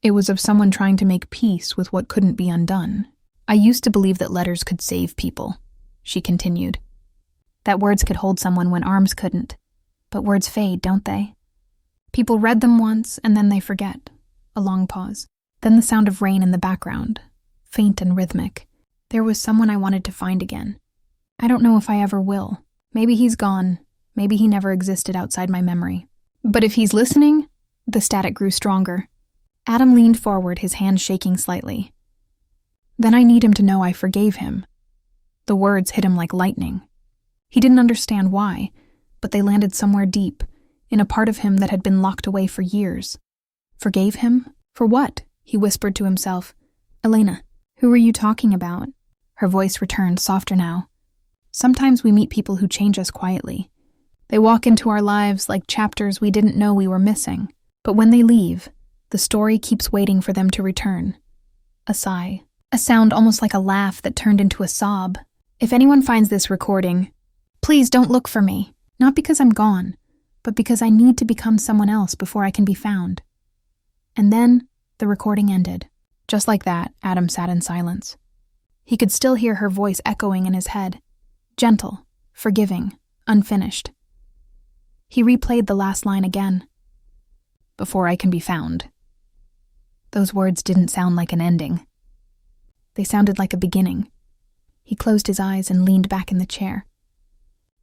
It was of someone trying to make peace with what couldn't be undone. "I used to believe that letters could save people," she continued. "That words could hold someone when arms couldn't. But words fade, don't they? People read them once, and then they forget." A long pause. Then the sound of rain in the background, faint and rhythmic. "There was someone I wanted to find again. I don't know if I ever will. Maybe he's gone. Maybe he never existed outside my memory. But if he's listening..." The static grew stronger. Adam leaned forward, his hand shaking slightly. "Then I need him to know I forgave him." The words hit him like lightning. He didn't understand why, but they landed somewhere deep, in a part of him that had been locked away for years. Forgave him? For what? He whispered to himself. "Elena, who are you talking about?" Her voice returned, softer now. "Sometimes we meet people who change us quietly. They walk into our lives like chapters we didn't know we were missing. But when they leave, the story keeps waiting for them to return." A sigh. a sound almost like a laugh that turned into a sob. "If anyone finds this recording, please don't look for me. Not because I'm gone, but because I need to become someone else before I can be found." And then the recording ended. Just like that, Adam sat in silence. He could still hear her voice echoing in his head, gentle, forgiving, unfinished. He replayed the last line again. "Before I can be found." Those words didn't sound like an ending. They sounded like a beginning. He closed his eyes and leaned back in the chair.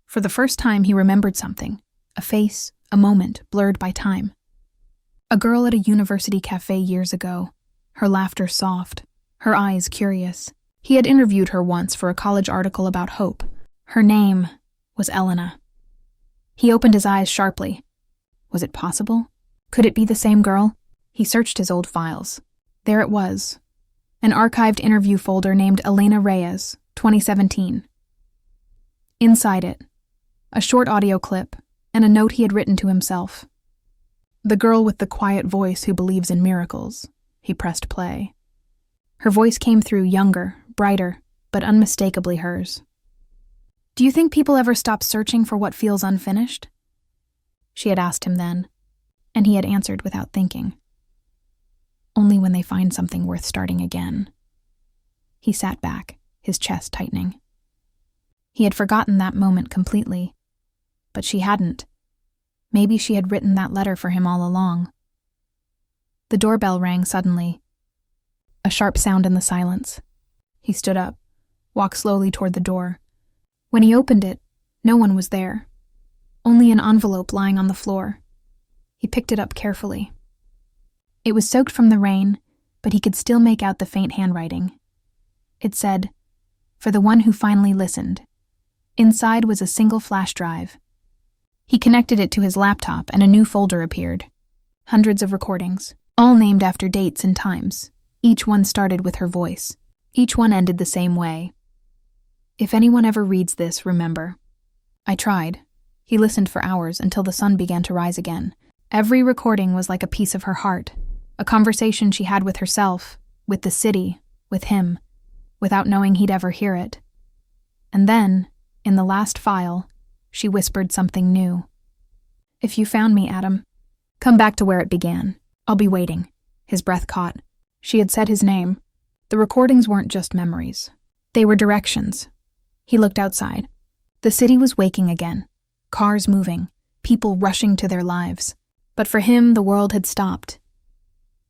For the first time, he remembered something, a face, a moment blurred by time. A girl at a university cafe years ago, her laughter soft, her eyes curious. He had interviewed her once for a college article about hope. Her name was Elena. He opened his eyes sharply. Was it possible? Could it be the same girl? He searched his old files. There it was, an archived interview folder named Elena Reyes, 2017. Inside it, a short audio clip and a note he had written to himself. "The girl with the quiet voice who believes in miracles." He pressed play. Her voice came through younger, brighter, but unmistakably hers. "Do you think people ever stop searching for what feels unfinished?" She had asked him then, and he had answered without thinking. "Only when they find something worth starting again." He sat back, his chest tightening. He had forgotten that moment completely, but she hadn't. Maybe she had written that letter for him all along. The doorbell rang suddenly. A sharp sound in the silence. He stood up, walked slowly toward the door. When he opened it, no one was there. Only an envelope lying on the floor. He picked it up carefully. It was soaked from the rain, but he could still make out the faint handwriting. It said, "For the one who finally listened." Inside was a single flash drive. He connected it to his laptop and a new folder appeared. Hundreds of recordings, all named after dates and times. Each one started with her voice. Each one ended the same way. "If anyone ever reads this, remember. I tried." He listened for hours until the sun began to rise again. Every recording was like a piece of her heart, a conversation she had with herself, with the city, with him, without knowing he'd ever hear it. And then, in the last file, she whispered something new. "If you found me, Adam, come back to where it began. I'll be waiting." His breath caught. She had said his name. The recordings weren't just memories. They were directions. He looked outside. The city was waking again. Cars moving, people rushing to their lives. But for him, the world had stopped.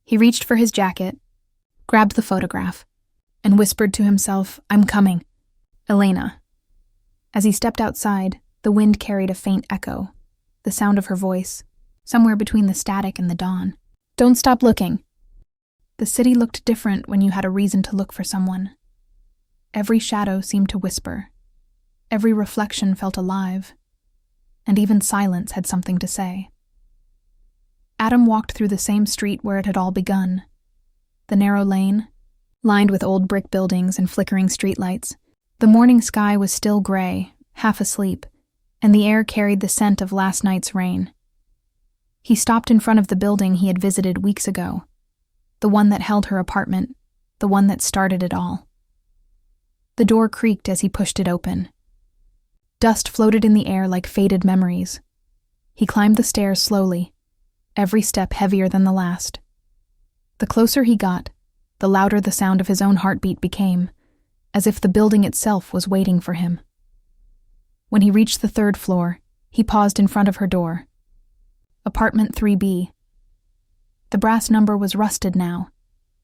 He reached for his jacket, grabbed the photograph, and whispered to himself, "I'm coming. Elena." As he stepped outside, the wind carried a faint echo, the sound of her voice, somewhere between the static and the dawn. "Don't stop looking." The city looked different when you had a reason to look for someone. Every shadow seemed to whisper. Every reflection felt alive. And even silence had something to say. Adam walked through the same street where it had all begun. The narrow lane, lined with old brick buildings and flickering streetlights. The morning sky was still gray, half asleep, and the air carried the scent of last night's rain. He stopped in front of the building he had visited weeks ago, the one that held her apartment, the one that started it all. The door creaked as he pushed it open. Dust floated in the air like faded memories. He climbed the stairs slowly, every step heavier than the last. The closer he got, the louder the sound of his own heartbeat became, as if the building itself was waiting for him. When he reached the 3rd floor, he paused in front of her door. Apartment 3B. The brass number was rusted now,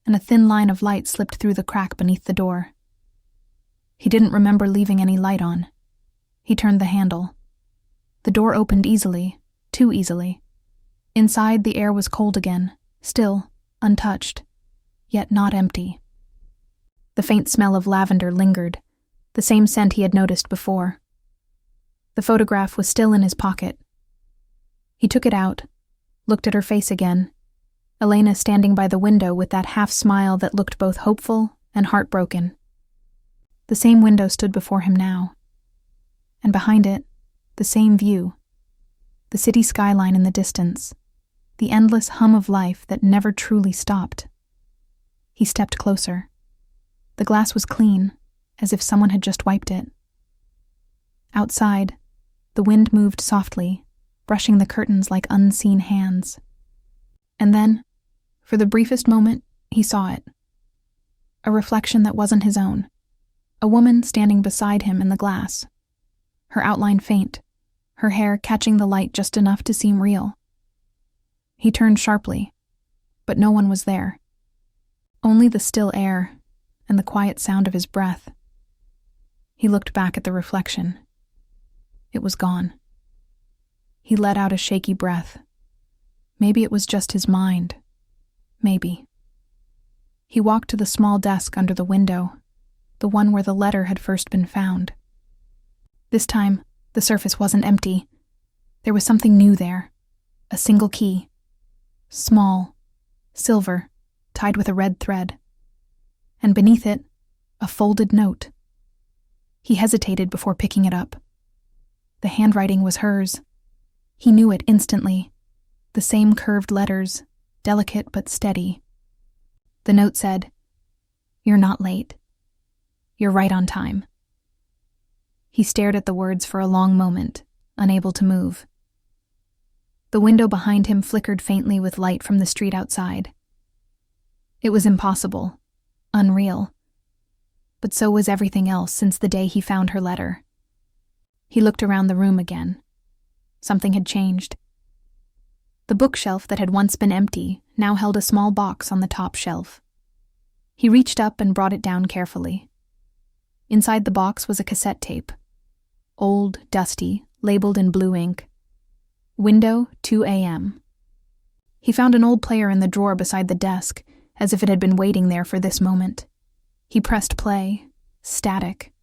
and a thin line of light slipped through the crack beneath the door. He didn't remember leaving any light on. He turned the handle. The door opened easily, too easily. Inside, the air was cold again, still, untouched, yet not empty. The faint smell of lavender lingered, the same scent he had noticed before. The photograph was still in his pocket. He took it out, looked at her face again, Elena standing by the window with that half-smile that looked both hopeful and heartbroken. The same window stood before him now. And behind it, the same view. The city skyline in the distance. The endless hum of life that never truly stopped. He stepped closer. The glass was clean, as if someone had just wiped it. Outside, the wind moved softly, brushing the curtains like unseen hands. And then, for the briefest moment, he saw it. A reflection that wasn't his own. A woman standing beside him in the glass. Her outline faint, her hair catching the light just enough to seem real. He turned sharply, but no one was there. Only the still air and the quiet sound of his breath. He looked back at the reflection. It was gone. He let out a shaky breath. Maybe it was just his mind. Maybe. He walked to the small desk under the window, the one where the letter had first been found. This time, the surface wasn't empty. There was something new there. A single key. Small, silver, tied with a red thread. And beneath it, a folded note. He hesitated before picking it up. The handwriting was hers. He knew it instantly. The same curved letters, delicate but steady. The note said, "You're not late. You're right on time." He stared at the words for a long moment, unable to move. The window behind him flickered faintly with light from the street outside. It was impossible, unreal. But so was everything else since the day he found her letter. He looked around the room again. Something had changed. The bookshelf that had once been empty now held a small box on the top shelf. He reached up and brought it down carefully. Inside the box was a cassette tape. Old, dusty, labeled in blue ink. Window 2 a.m. He found an old player in the drawer beside the desk, as if it had been waiting there for this moment. He pressed play, static.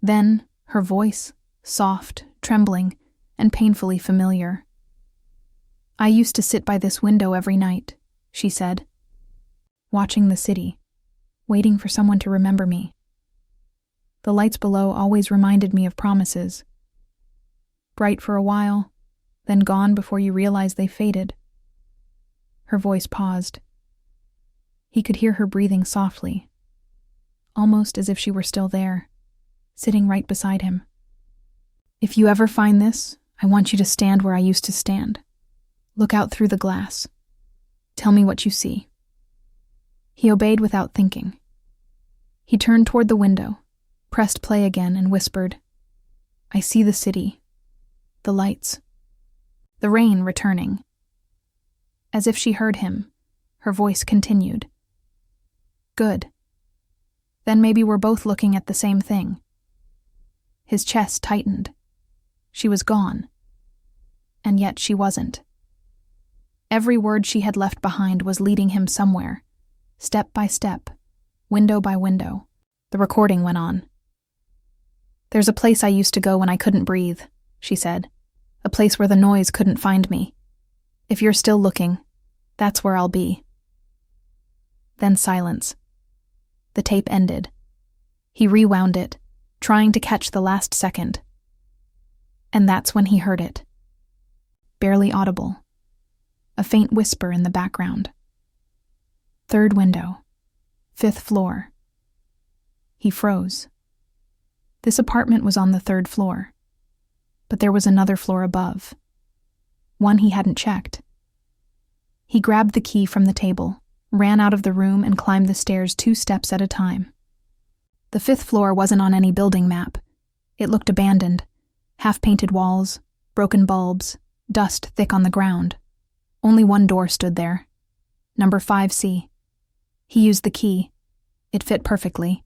Then, her voice, soft, trembling, and painfully familiar. "I used to sit by this window every night," she said, "watching the city, waiting for someone to remember me. The lights below always reminded me of promises. Bright for a while, then gone before you realize they faded." Her voice paused. He could hear her breathing softly, almost as if she were still there, sitting right beside him. "If you ever find this, I want you to stand where I used to stand. Look out through the glass. Tell me what you see." He obeyed without thinking. He turned toward the window, pressed play again, and whispered, "I see the city, the lights, the rain returning." As if she heard him, her voice continued, "Good. Then maybe we're both looking at the same thing." His chest tightened. She was gone. And yet she wasn't. Every word she had left behind was leading him somewhere, step by step, window by window. The recording went on. "There's a place I used to go when I couldn't breathe," she said. "A place where the noise couldn't find me. If you're still looking, that's where I'll be." Then silence. The tape ended. He rewound it, trying to catch the last second. And that's when he heard it. Barely audible. A faint whisper in the background. "Third window. 5th floor." He froze. This apartment was on the 3rd floor. But there was another floor above. One he hadn't checked. He grabbed the key from the table, ran out of the room, and climbed the stairs 2 steps at a time. The 5th floor wasn't on any building map. It looked abandoned. Half-painted walls, broken bulbs, dust thick on the ground. Only one door stood there. Number 5C. He used the key. It fit perfectly.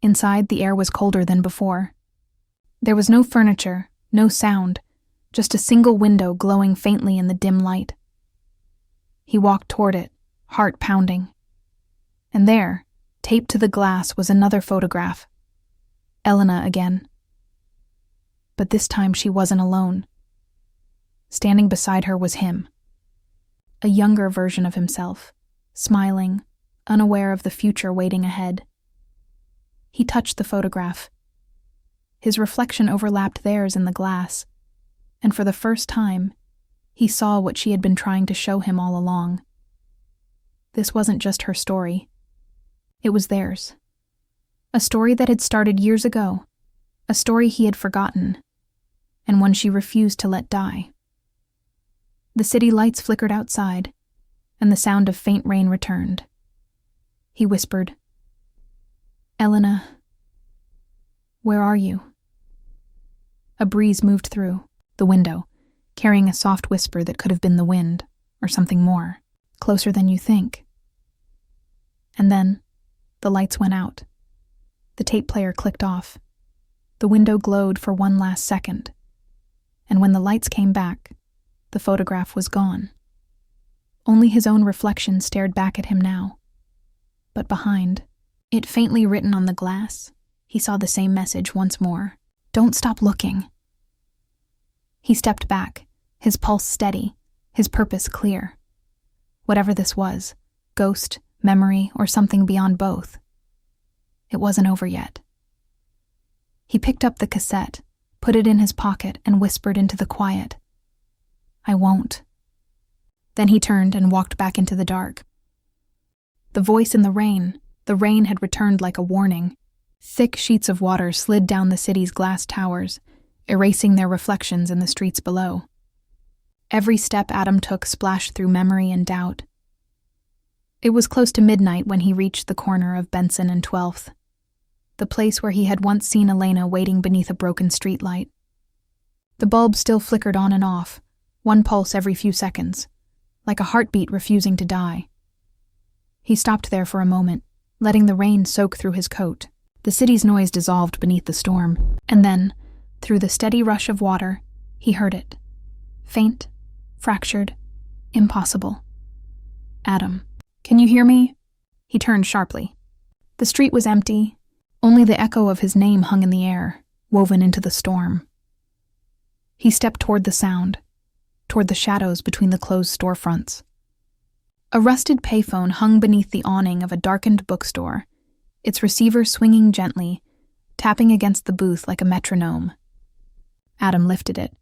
Inside, the air was colder than before. There was no furniture, no sound, just a single window glowing faintly in the dim light. He walked toward it, heart pounding. And there, taped to the glass, was another photograph. Elena again. But this time she wasn't alone. Standing beside her was him. A younger version of himself, smiling, unaware of the future waiting ahead. He touched the photograph. His reflection overlapped theirs in the glass, and for the first time, he saw what she had been trying to show him all along. This wasn't just her story. It was theirs. A story that had started years ago. A story he had forgotten. And one she refused to let die. The city lights flickered outside, and the sound of faint rain returned. He whispered, "Elena, where are you?" A breeze moved through the window, carrying a soft whisper that could have been the wind, or something more, closer than you think. And then, the lights went out. The tape player clicked off. The window glowed for one last second, and when the lights came back, the photograph was gone. Only his own reflection stared back at him now. But behind, it faintly written on the glass, he saw the same message once more. "Don't stop looking." He stepped back, his pulse steady, his purpose clear. Whatever this was, ghost, memory, or something beyond both, it wasn't over yet. He picked up the cassette, put it in his pocket, and whispered into the quiet, "I won't." Then he turned and walked back into the dark. The voice in the rain had returned like a warning. Thick sheets of water slid down the city's glass towers, erasing their reflections in the streets below. Every step Adam took splashed through memory and doubt. It was close to midnight when he reached the corner of Benson and 12th, the place where he had once seen Elena waiting beneath a broken streetlight. The bulb still flickered on and off, one pulse every few seconds, like a heartbeat refusing to die. He stopped there for a moment, letting the rain soak through his coat. The city's noise dissolved beneath the storm, and then, through the steady rush of water, he heard it. Faint, fractured, impossible. "Adam, can you hear me?" He turned sharply. The street was empty. Only the echo of his name hung in the air, woven into the storm. He stepped toward the sound, toward the shadows between the closed storefronts. A rusted payphone hung beneath the awning of a darkened bookstore, its receiver swinging gently, tapping against the booth like a metronome. Adam lifted it.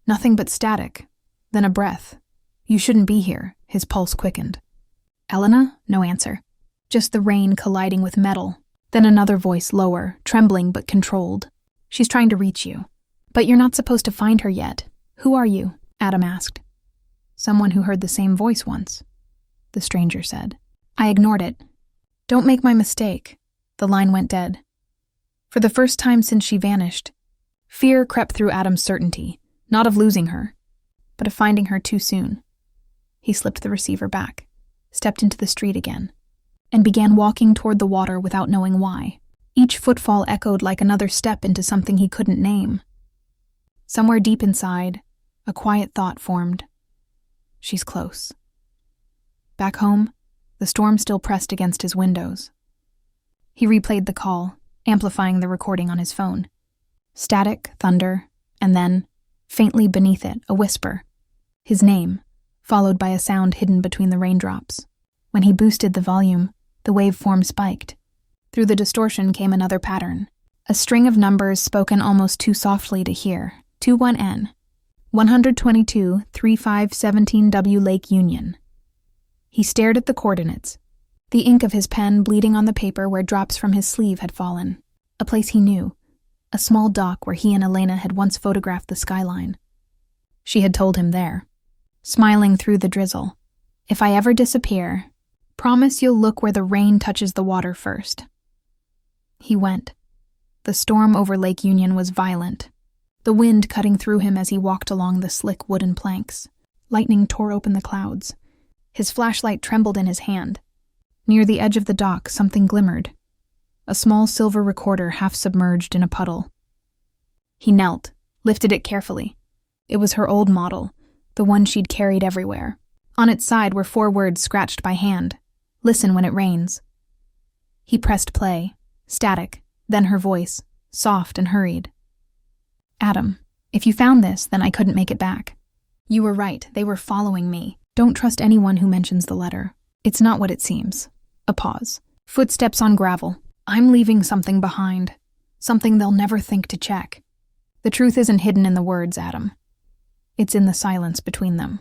Nothing but static, then a breath. "You shouldn't be here," his pulse quickened. "Elena?" No answer. Just the rain colliding with metal. Then another voice, lower, trembling but controlled. "She's trying to reach you. But you're not supposed to find her yet. Who are you?" Adam asked. "Someone who heard the same voice once," the stranger said. I ignored it. "Don't make my mistake." The line went dead. For the first time since she vanished, fear crept through Adam's certainty, not of losing her, but of finding her too soon. He slipped the receiver back, stepped into the street again, and began walking toward the water without knowing why. Each footfall echoed like another step into something he couldn't name. Somewhere deep inside, a quiet thought formed. She's close. Back home, the storm still pressed against his windows. He replayed the call, amplifying the recording on his phone. Static, thunder, and then, faintly beneath it, a whisper. His name, followed by a sound hidden between the raindrops. When he boosted the volume, the waveform spiked. Through the distortion came another pattern. A string of numbers spoken almost too softly to hear. 21N. 122 3517 W Lake Union. He stared at the coordinates, the ink of his pen bleeding on the paper where drops from his sleeve had fallen. A place he knew, a small dock where he and Elena had once photographed the skyline. She had told him there, smiling through the drizzle, "If I ever disappear, promise you'll look where the rain touches the water first." He went. The storm over Lake Union was violent, the wind cutting through him as he walked along the slick wooden planks. Lightning tore open the clouds. His flashlight trembled in his hand. Near the edge of the dock, something glimmered. A small silver recorder half submerged in a puddle. He knelt, lifted it carefully. It was her old model, the one she'd carried everywhere. On its side were 4 words scratched by hand. "Listen when it rains." He pressed play. Static, then her voice, soft and hurried. "Adam, if you found this, then I couldn't make it back. You were right, they were following me. Don't trust anyone who mentions the letter. It's not what it seems." A pause. Footsteps on gravel. "I'm leaving something behind. Something they'll never think to check. The truth isn't hidden in the words, Adam. It's in the silence between them."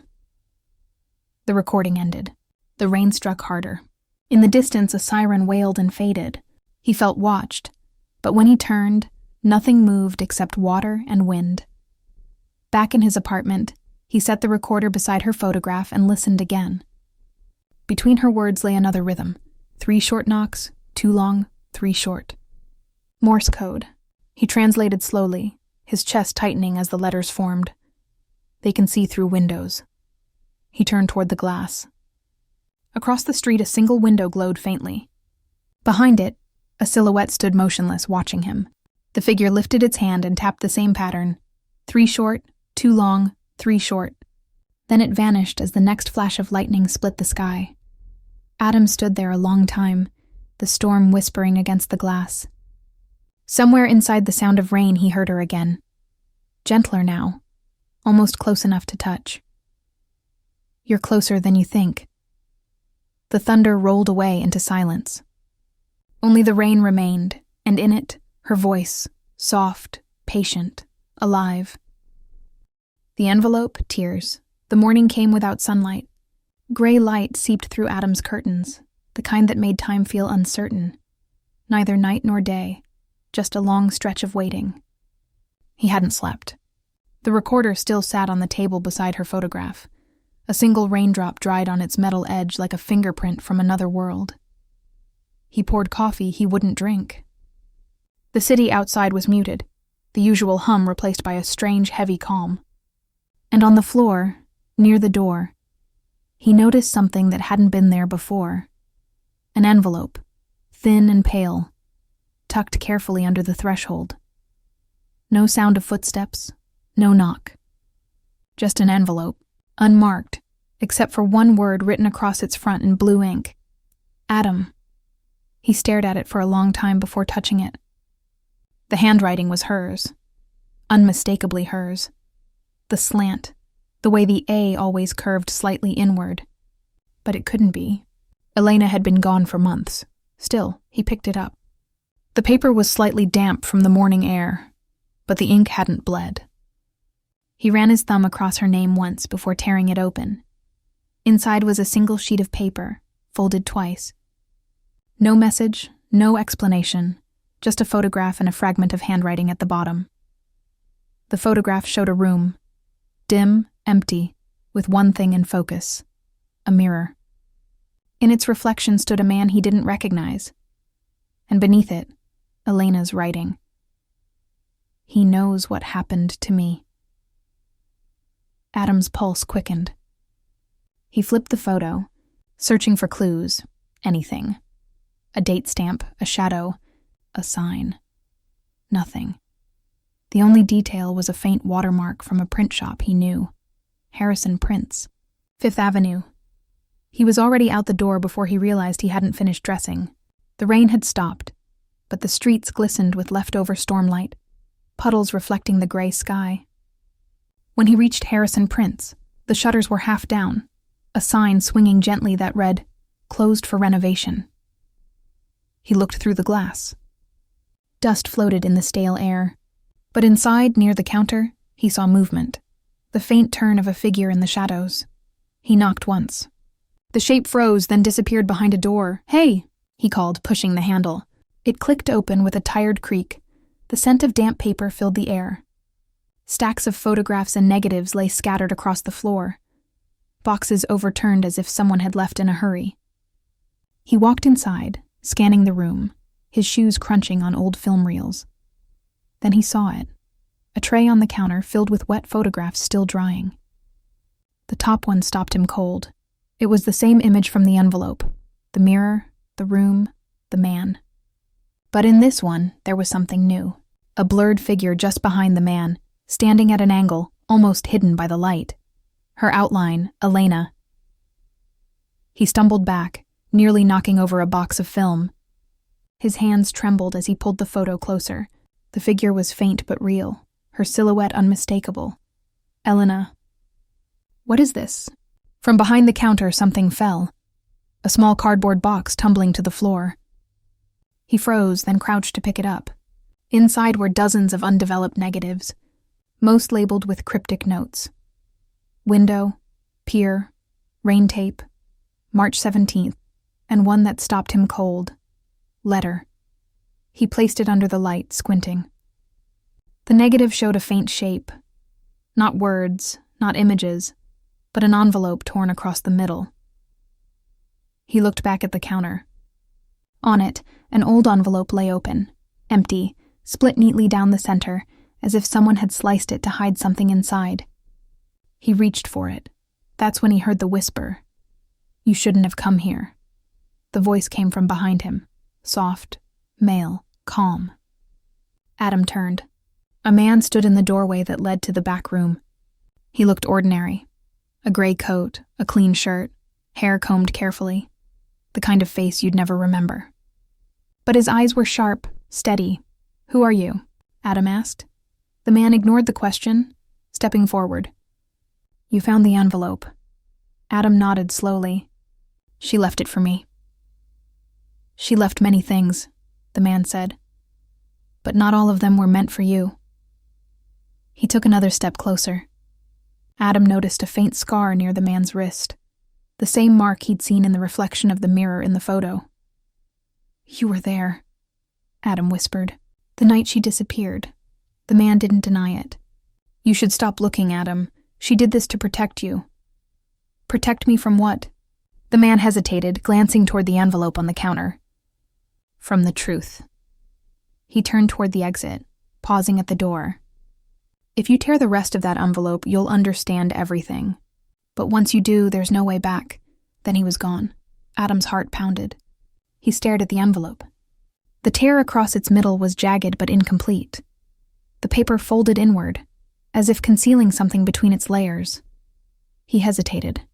The recording ended. The rain struck harder. In the distance, a siren wailed and faded. He felt watched, but when he turned, nothing moved except water and wind. Back in his apartment, he set the recorder beside her photograph and listened again. Between her words lay another rhythm. 3 short knocks, 2 long, 3 short. Morse code. He translated slowly, his chest tightening as the letters formed. They can see through windows. He turned toward the glass. Across the street, a single window glowed faintly. Behind it, a silhouette stood motionless, watching him. The figure lifted its hand and tapped the same pattern. 3 short, 2 long, 3 short. Then it vanished as the next flash of lightning split the sky. Adam stood there a long time, the storm whispering against the glass. Somewhere inside the sound of rain, he heard her again. Gentler now, almost close enough to touch. You're closer than you think. The thunder rolled away into silence. Only the rain remained, and in it, her voice, soft, patient, alive. The envelope, tears. The morning came without sunlight. Gray light seeped through Adam's curtains, the kind that made time feel uncertain. Neither night nor day, just a long stretch of waiting. He hadn't slept. The recorder still sat on the table beside her photograph. A single raindrop dried on its metal edge like a fingerprint from another world. He poured coffee he wouldn't drink. The city outside was muted, the usual hum replaced by a strange, heavy calm. And on the floor, near the door, he noticed something that hadn't been there before. An envelope, thin and pale, tucked carefully under the threshold. No sound of footsteps, no knock. Just an envelope, unmarked, except for one word written across its front in blue ink. Adam. He stared at it for a long time before touching it. The handwriting was hers, unmistakably hers. The slant, the way the A always curved slightly inward. But it couldn't be. Elena had been gone for months. Still, he picked it up. The paper was slightly damp from the morning air, but the ink hadn't bled. He ran his thumb across her name once before tearing it open. Inside was a single sheet of paper, folded twice. No message, no explanation, just a photograph and a fragment of handwriting at the bottom. The photograph showed a room, dim, empty, with one thing in focus, a mirror. In its reflection stood a man he didn't recognize, and beneath it, Elena's writing. He knows what happened to me. Adam's pulse quickened. He flipped the photo, searching for clues, anything. A date stamp, a shadow, a sign. Nothing. The only detail was a faint watermark from a print shop he knew. Harrison Prints. 5th Avenue. He was already out the door before he realized he hadn't finished dressing. The rain had stopped, but the streets glistened with leftover stormlight, puddles reflecting the gray sky. When he reached Harrison Prints, the shutters were half down, a sign swinging gently that read, "Closed for renovation." He looked through the glass. Dust floated in the stale air, but inside, near the counter, he saw movement, the faint turn of a figure in the shadows. He knocked once. The shape froze, then disappeared behind a door. "Hey!" he called, pushing the handle. It clicked open with a tired creak. The scent of damp paper filled the air. Stacks of photographs and negatives lay scattered across the floor. Boxes overturned as if someone had left in a hurry. He walked inside, scanning the room, his shoes crunching on old film reels. Then he saw it, a tray on the counter filled with wet photographs still drying. The top one stopped him cold. It was the same image from the envelope, the mirror, the room, the man. But in this one, there was something new. A blurred figure just behind the man, standing at an angle, almost hidden by the light. Her outline, Elena. He stumbled back, nearly knocking over a box of film. His hands trembled as he pulled the photo closer. The figure was faint but real, her silhouette unmistakable. Elena. What is this? From behind the counter, something fell. A small cardboard box tumbling to the floor. He froze, then crouched to pick it up. Inside were dozens of undeveloped negatives, most labeled with cryptic notes. Window, pier, rain tape, March 17th, and one that stopped him cold. Letter. He placed it under the light, squinting. The negative showed a faint shape. Not words, not images, but an envelope torn across the middle. He looked back at the counter. On it, an old envelope lay open, empty, split neatly down the center, as if someone had sliced it to hide something inside. He reached for it. That's when he heard the whisper. "You shouldn't have come here." The voice came from behind him, soft, male, calm. Adam turned. A man stood in the doorway that led to the back room. He looked ordinary. A gray coat, a clean shirt, hair combed carefully. The kind of face you'd never remember. But his eyes were sharp, steady. "Who are you?" Adam asked. The man ignored the question, stepping forward. "You found the envelope." Adam nodded slowly. "She left it for me." "She left many things," the man said. "But not all of them were meant for you." He took another step closer. Adam noticed a faint scar near the man's wrist, the same mark he'd seen in the reflection of the mirror in the photo. "You were there," Adam whispered. "The night she disappeared." The man didn't deny it. "You should stop looking, Adam. She did this to protect you." "Protect me from what?" The man hesitated, glancing toward the envelope on the counter. "From the truth." He turned toward the exit, pausing at the door. "If you tear the rest of that envelope, you'll understand everything. But once you do, there's no way back." Then he was gone. Adam's heart pounded. He stared at the envelope. The tear across its middle was jagged but incomplete. The paper folded inward, as if concealing something between its layers. He hesitated.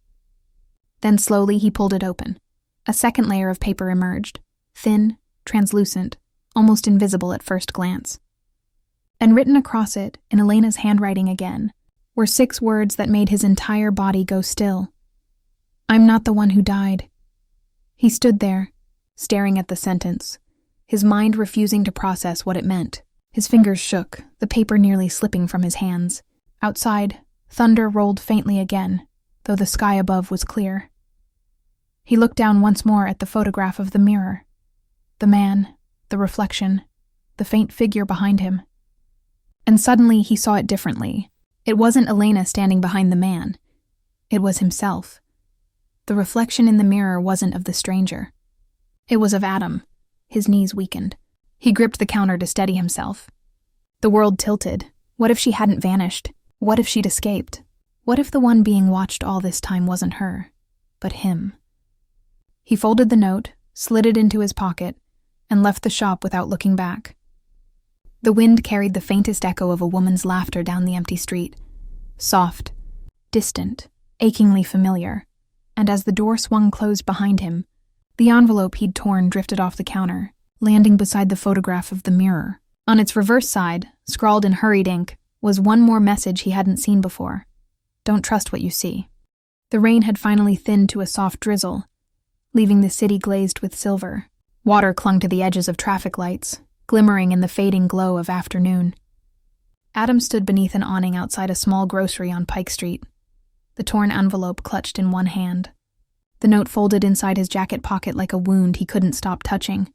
Then slowly he pulled it open. A second layer of paper emerged, thin, translucent, almost invisible at first glance. And written across it, in Elena's handwriting again, were 6 words that made his entire body go still. "I'm not the one who died." He stood there, staring at the sentence, his mind refusing to process what it meant. His fingers shook, the paper nearly slipping from his hands. Outside, thunder rolled faintly again, though the sky above was clear. He looked down once more at the photograph of the mirror. The man, the reflection, the faint figure behind him. And suddenly he saw it differently. It wasn't Elena standing behind the man. It was himself. The reflection in the mirror wasn't of the stranger. It was of Adam. His knees weakened. He gripped the counter to steady himself. The world tilted. What if she hadn't vanished? What if she'd escaped? What if the one being watched all this time wasn't her, but him? He folded the note, slid it into his pocket, and left the shop without looking back. The wind carried the faintest echo of a woman's laughter down the empty street. Soft, distant, achingly familiar. And as the door swung closed behind him, the envelope he'd torn drifted off the counter, landing beside the photograph of the mirror. On its reverse side, scrawled in hurried ink, was one more message he hadn't seen before. "Don't trust what you see." The rain had finally thinned to a soft drizzle, leaving the city glazed with silver. Water clung to the edges of traffic lights, glimmering in the fading glow of afternoon. Adam stood beneath an awning outside a small grocery on Pike Street, the torn envelope clutched in one hand, the note folded inside his jacket pocket like a wound he couldn't stop touching.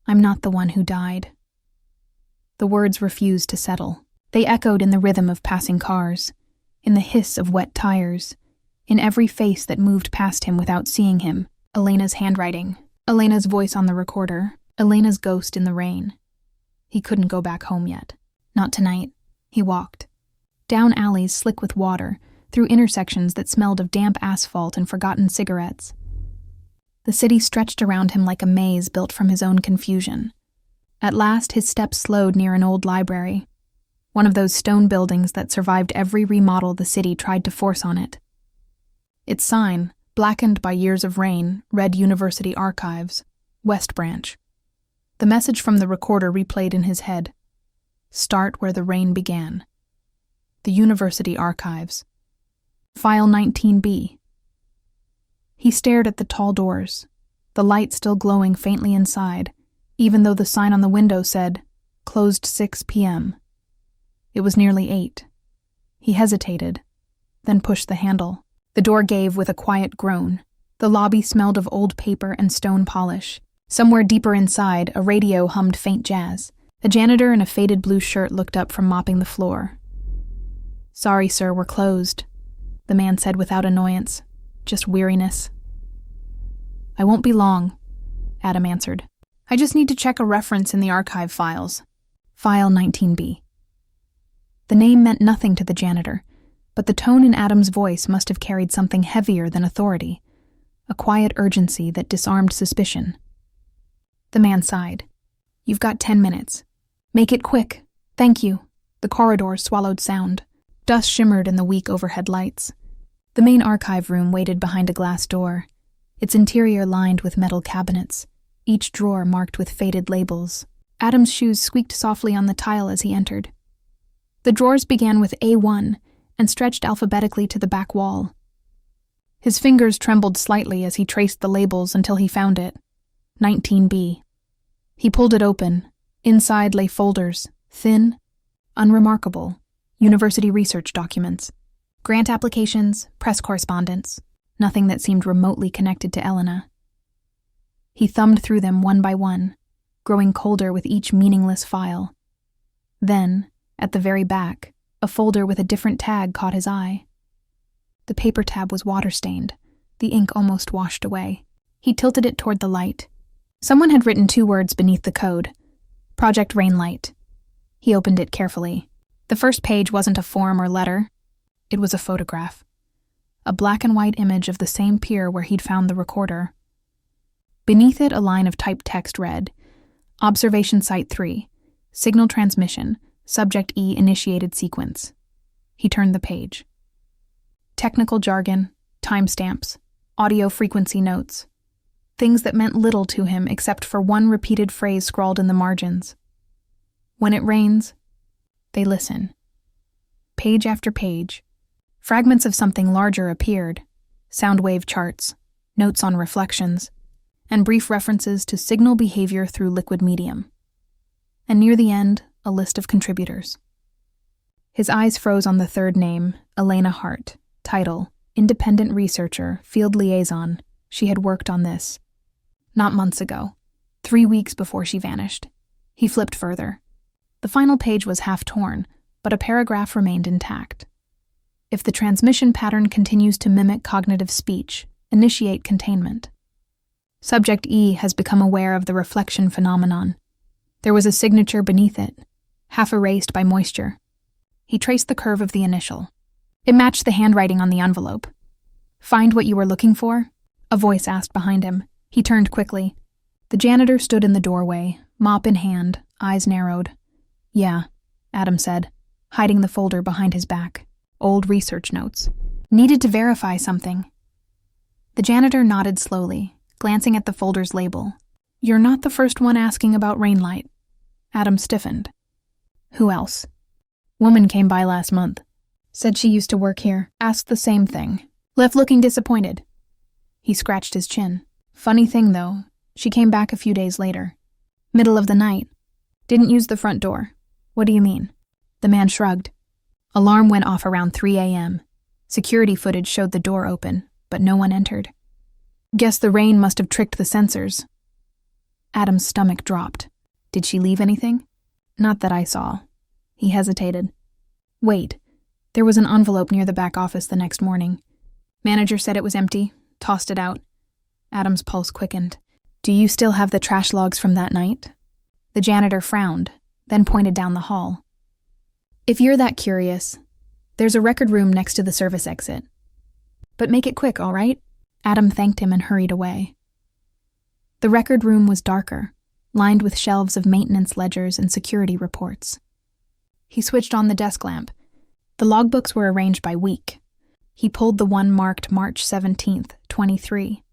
"I'm not the one who died." The words refused to settle. They echoed in the rhythm of passing cars, in the hiss of wet tires, in every face that moved past him without seeing him. Elena's handwriting, Elena's voice on the recorder, Elena's ghost in the rain. He couldn't go back home yet. Not tonight. He walked. Down alleys slick with water, through intersections that smelled of damp asphalt and forgotten cigarettes. The city stretched around him like a maze built from his own confusion. At last his steps slowed near an old library, one of those stone buildings that survived every remodel the city tried to force on it. Its sign, blackened by years of rain, read University Archives, West Branch. The message from the recorder replayed in his head. Start where the rain began. The University Archives. File 19B. He stared at the tall doors, the light still glowing faintly inside, even though the sign on the window said, "Closed 6 p.m." It was nearly 8. He hesitated, then pushed the handle. The door gave with a quiet groan. The lobby smelled of old paper and stone polish. Somewhere deeper inside, a radio hummed faint jazz. A janitor in a faded blue shirt looked up from mopping the floor. "Sorry, sir, we're closed," the man said without annoyance, just weariness. "I won't be long," Adam answered. "I just need to check a reference in the archive files. File 19B. The name meant nothing to the janitor, but the tone in Adam's voice must have carried something heavier than authority, a quiet urgency that disarmed suspicion. The man sighed. "You've got 10 minutes. Make it quick. Thank you." The corridor swallowed sound. Dust shimmered in the weak overhead lights. The main archive room waited behind a glass door, its interior lined with metal cabinets, each drawer marked with faded labels. Adam's shoes squeaked softly on the tile as he entered. The drawers began with A1 and stretched alphabetically to the back wall. His fingers trembled slightly as he traced the labels until he found it. 19B. He pulled it open. Inside lay folders, thin, unremarkable, university research documents, grant applications, press correspondence, nothing that seemed remotely connected to Elena. He thumbed through them one by one, growing colder with each meaningless file. Then, at the very back, a folder with a different tag caught his eye. The paper tab was water-stained, the ink almost washed away. He tilted it toward the light. Someone had written 2 words beneath the code. Project Rainlight. He opened it carefully. The first page wasn't a form or letter. It was a photograph. A black and white image of the same pier where he'd found the recorder. Beneath it, a line of typed text read, Observation Site 3, Signal Transmission, Subject E Initiated Sequence. He turned the page. Technical jargon, timestamps, audio frequency notes. Things that meant little to him except for one repeated phrase scrawled in the margins. When it rains, they listen. Page after page, fragments of something larger appeared, sound wave charts, notes on reflections, and brief references to signal behavior through liquid medium. And near the end, a list of contributors. His eyes froze on the third name, Elena Hart. Title, Independent Researcher, Field Liaison. She had worked on this. Not months ago. 3 weeks before she vanished. He flipped further. The final page was half torn, but a paragraph remained intact. If the transmission pattern continues to mimic cognitive speech, initiate containment. Subject E has become aware of the reflection phenomenon. There was a signature beneath it, half erased by moisture. He traced the curve of the initial. It matched the handwriting on the envelope. "Find what you were looking for?" a voice asked behind him. He turned quickly. The janitor stood in the doorway, mop in hand, eyes narrowed. "Yeah," Adam said, hiding the folder behind his back. Old research notes. "Needed to verify something." The janitor nodded slowly, glancing at the folder's label. "You're not the first one asking about Rainlight." Adam stiffened. "Who else?" "Woman came by last month. Said she used to work here. Asked the same thing. Left looking disappointed." He scratched his chin. "Funny thing, though, she came back a few days later. Middle of the night. Didn't use the front door." "What do you mean?" The man shrugged. "Alarm went off around 3 a.m. Security footage showed the door open, but no one entered. Guess the rain must have tricked the sensors." Adam's stomach dropped. "Did she leave anything?" "Not that I saw." He hesitated. "Wait. There was an envelope near the back office the next morning. Manager said it was empty, tossed it out." Adam's pulse quickened. "Do you still have the trash logs from that night?" The janitor frowned, then pointed down the hall. "If you're that curious, there's a record room next to the service exit. But make it quick, all right?" Adam thanked him and hurried away. The record room was darker, lined with shelves of maintenance ledgers and security reports. He switched on the desk lamp. The logbooks were arranged by week. He pulled the one marked March 17th, 23.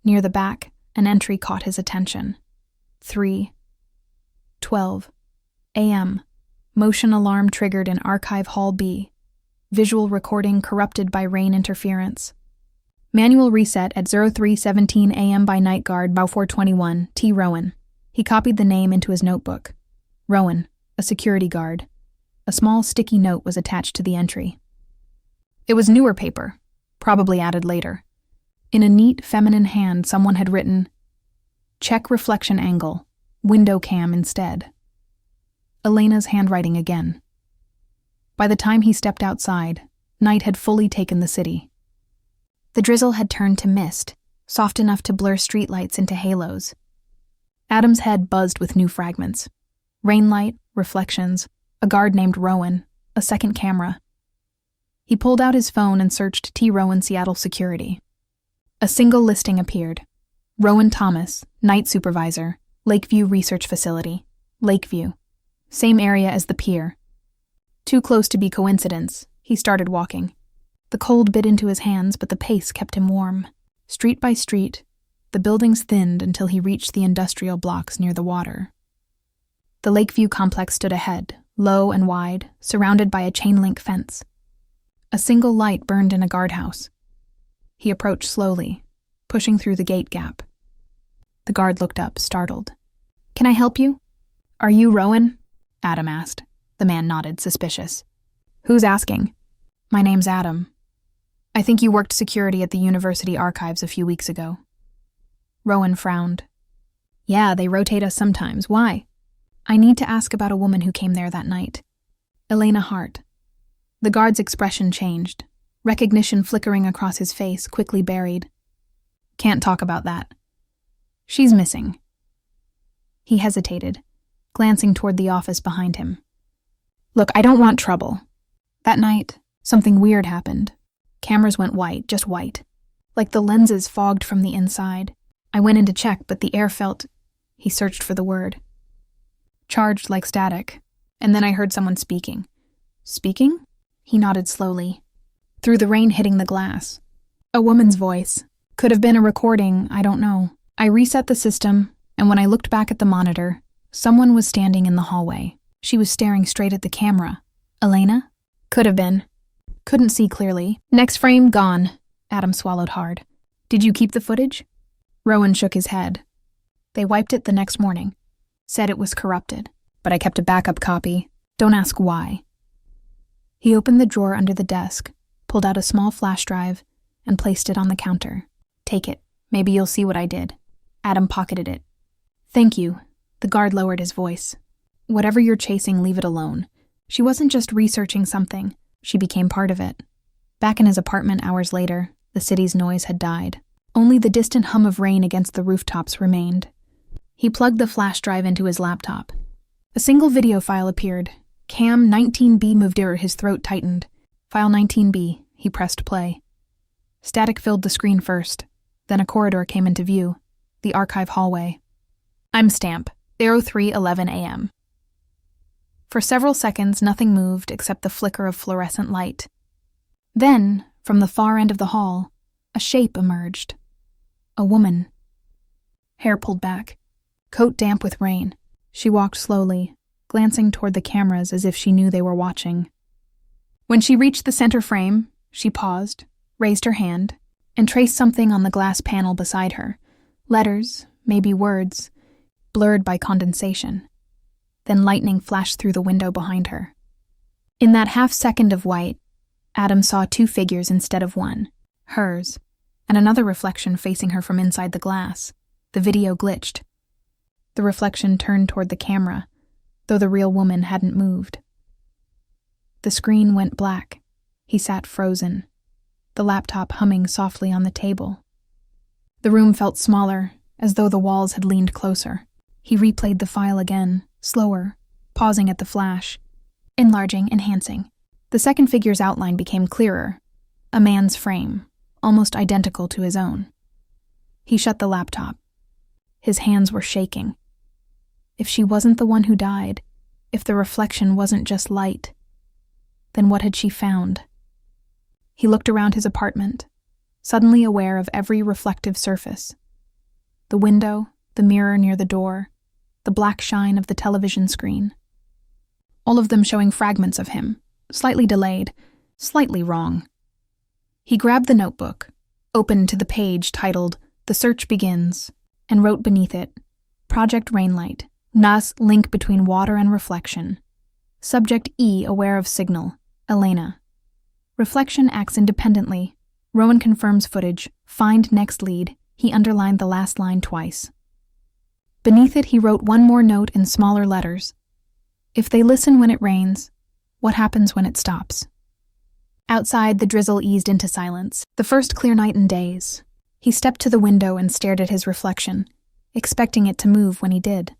Near the back, an entry caught his attention. 3:12 a.m. Motion alarm triggered in Archive Hall B. Visual recording corrupted by rain interference. Manual reset at 03:17 a.m. by night guard Balfour 21, T. Rowan. He copied the name into his notebook. Rowan, a security guard. A small sticky note was attached to the entry. It was newer paper, probably added later. In a neat, feminine hand, someone had written, Check reflection angle. Window cam instead. Elena's handwriting again. By the time he stepped outside, night had fully taken the city. The drizzle had turned to mist, soft enough to blur streetlights into halos. Adam's head buzzed with new fragments. Rainlight, reflections, a guard named Rowan, a second camera. He pulled out his phone and searched T. Rowan Seattle Security. A single listing appeared. Rowan Thomas, night supervisor, Lakeview Research Facility. Lakeview. Same area as the pier. Too close to be coincidence, he started walking. The cold bit into his hands, but the pace kept him warm. Street by street, the buildings thinned until he reached the industrial blocks near the water. The Lakeview complex stood ahead, low and wide, surrounded by a chain-link fence. A single light burned in a guardhouse. He approached slowly, pushing through the gate gap. The guard looked up, startled. "Can I help you?" "Are you Rowan?" Adam asked. The man nodded, suspicious. "Who's asking?" "My name's Adam. I think you worked security at the university archives a few weeks ago." Rowan frowned. "Yeah, they rotate us sometimes. Why?" "I need to ask about a woman who came there that night. Elena Hart." The guard's expression changed, recognition flickering across his face, quickly buried. "Can't talk about that. She's missing." He hesitated, glancing toward the office behind him. "Look, I don't want trouble. That night, something weird happened. Cameras went white, just white. Like the lenses fogged from the inside. I went in to check, but the air felt..." He searched for the word. "Charged like static. And then I heard someone speaking." "Speaking?" He nodded slowly. Through the rain hitting the glass. "A woman's voice. Could have been a recording, I don't know. I reset the system, and when I looked back at the monitor, someone was standing in the hallway. She was staring straight at the camera." "Elena?" "Could have been. Couldn't see clearly. Next frame, gone." Adam swallowed hard. "Did you keep the footage?" Rowan shook his head. "They wiped it the next morning. Said it was corrupted. But I kept a backup copy. Don't ask why." He opened the drawer under the desk, pulled out a small flash drive, and placed it on the counter. "Take it. Maybe you'll see what I did." Adam pocketed it. "Thank you." The guard lowered his voice. "Whatever you're chasing, leave it alone. She wasn't just researching something. She became part of it." Back in his apartment hours later, the city's noise had died. Only the distant hum of rain against the rooftops remained. He plugged the flash drive into his laptop. A single video file appeared. Cam 19B moved. His throat tightened. "File 19B, he pressed play. Static filled the screen first. Then a corridor came into view. The archive hallway. "I'm Stamp, 03:11 a.m. For several seconds, nothing moved except the flicker of fluorescent light. Then, from the far end of the hall, a shape emerged. A woman. Hair pulled back. Coat damp with rain. She walked slowly, glancing toward the cameras as if she knew they were watching. When she reached the center frame, she paused, raised her hand, and traced something on the glass panel beside her. Letters, maybe words, blurred by condensation. Then lightning flashed through the window behind her. In that half-second of white, Adam saw two figures instead of one, hers, and another reflection facing her from inside the glass. The video glitched. The reflection turned toward the camera, though the real woman hadn't moved. The screen went black. He sat frozen, the laptop humming softly on the table. The room felt smaller, as though the walls had leaned closer. He replayed the file again, slower, pausing at the flash, enlarging, enhancing. The second figure's outline became clearer, a man's frame, almost identical to his own. He shut the laptop. His hands were shaking. If she wasn't the one who died, if the reflection wasn't just light, then what had she found? He looked around his apartment, suddenly aware of every reflective surface. The window, the mirror near the door, the black shine of the television screen. All of them showing fragments of him, slightly delayed, slightly wrong. He grabbed the notebook, opened to the page titled "The Search Begins," and wrote beneath it, "Project Rainlight, NAS link between water and reflection. Subject E aware of signal, Elena. Reflection acts independently. Rowan confirms footage. Find next lead." He underlined the last line twice. Beneath it, he wrote one more note in smaller letters. If they listen when it rains, what happens when it stops? Outside, the drizzle eased into silence, the first clear night in days. He stepped to the window and stared at his reflection, expecting it to move when he did.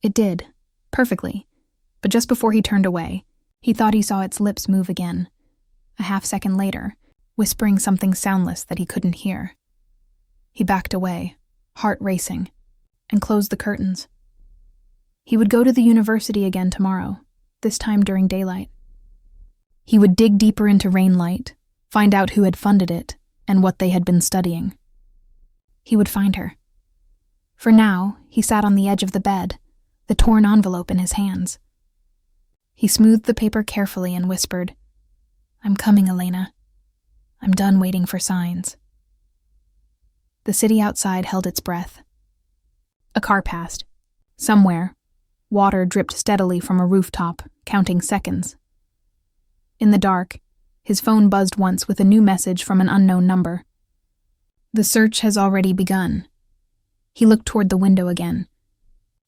It did, perfectly, but just before he turned away, he thought he saw its lips move again, a half-second later, whispering something soundless that he couldn't hear. He backed away, heart racing, and closed the curtains. He would go to the university again tomorrow, this time during daylight. He would dig deeper into Rainlight, find out who had funded it and what they had been studying. He would find her. For now, he sat on the edge of the bed, the torn envelope in his hands. He smoothed the paper carefully and whispered, "I'm coming, Elena. I'm done waiting for signs." The city outside held its breath. A car passed. Somewhere, water dripped steadily from a rooftop, counting seconds. In the dark, his phone buzzed once with a new message from an unknown number. The search has already begun. He looked toward the window again.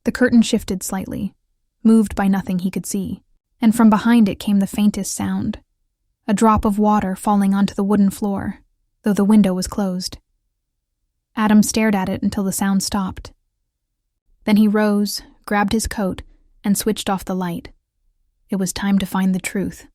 The curtain shifted slightly, moved by nothing he could see, and from behind it came the faintest sound, a drop of water falling onto the wooden floor, though the window was closed. Adam stared at it until the sound stopped. Then he rose, grabbed his coat, and switched off the light. It was time to find the truth.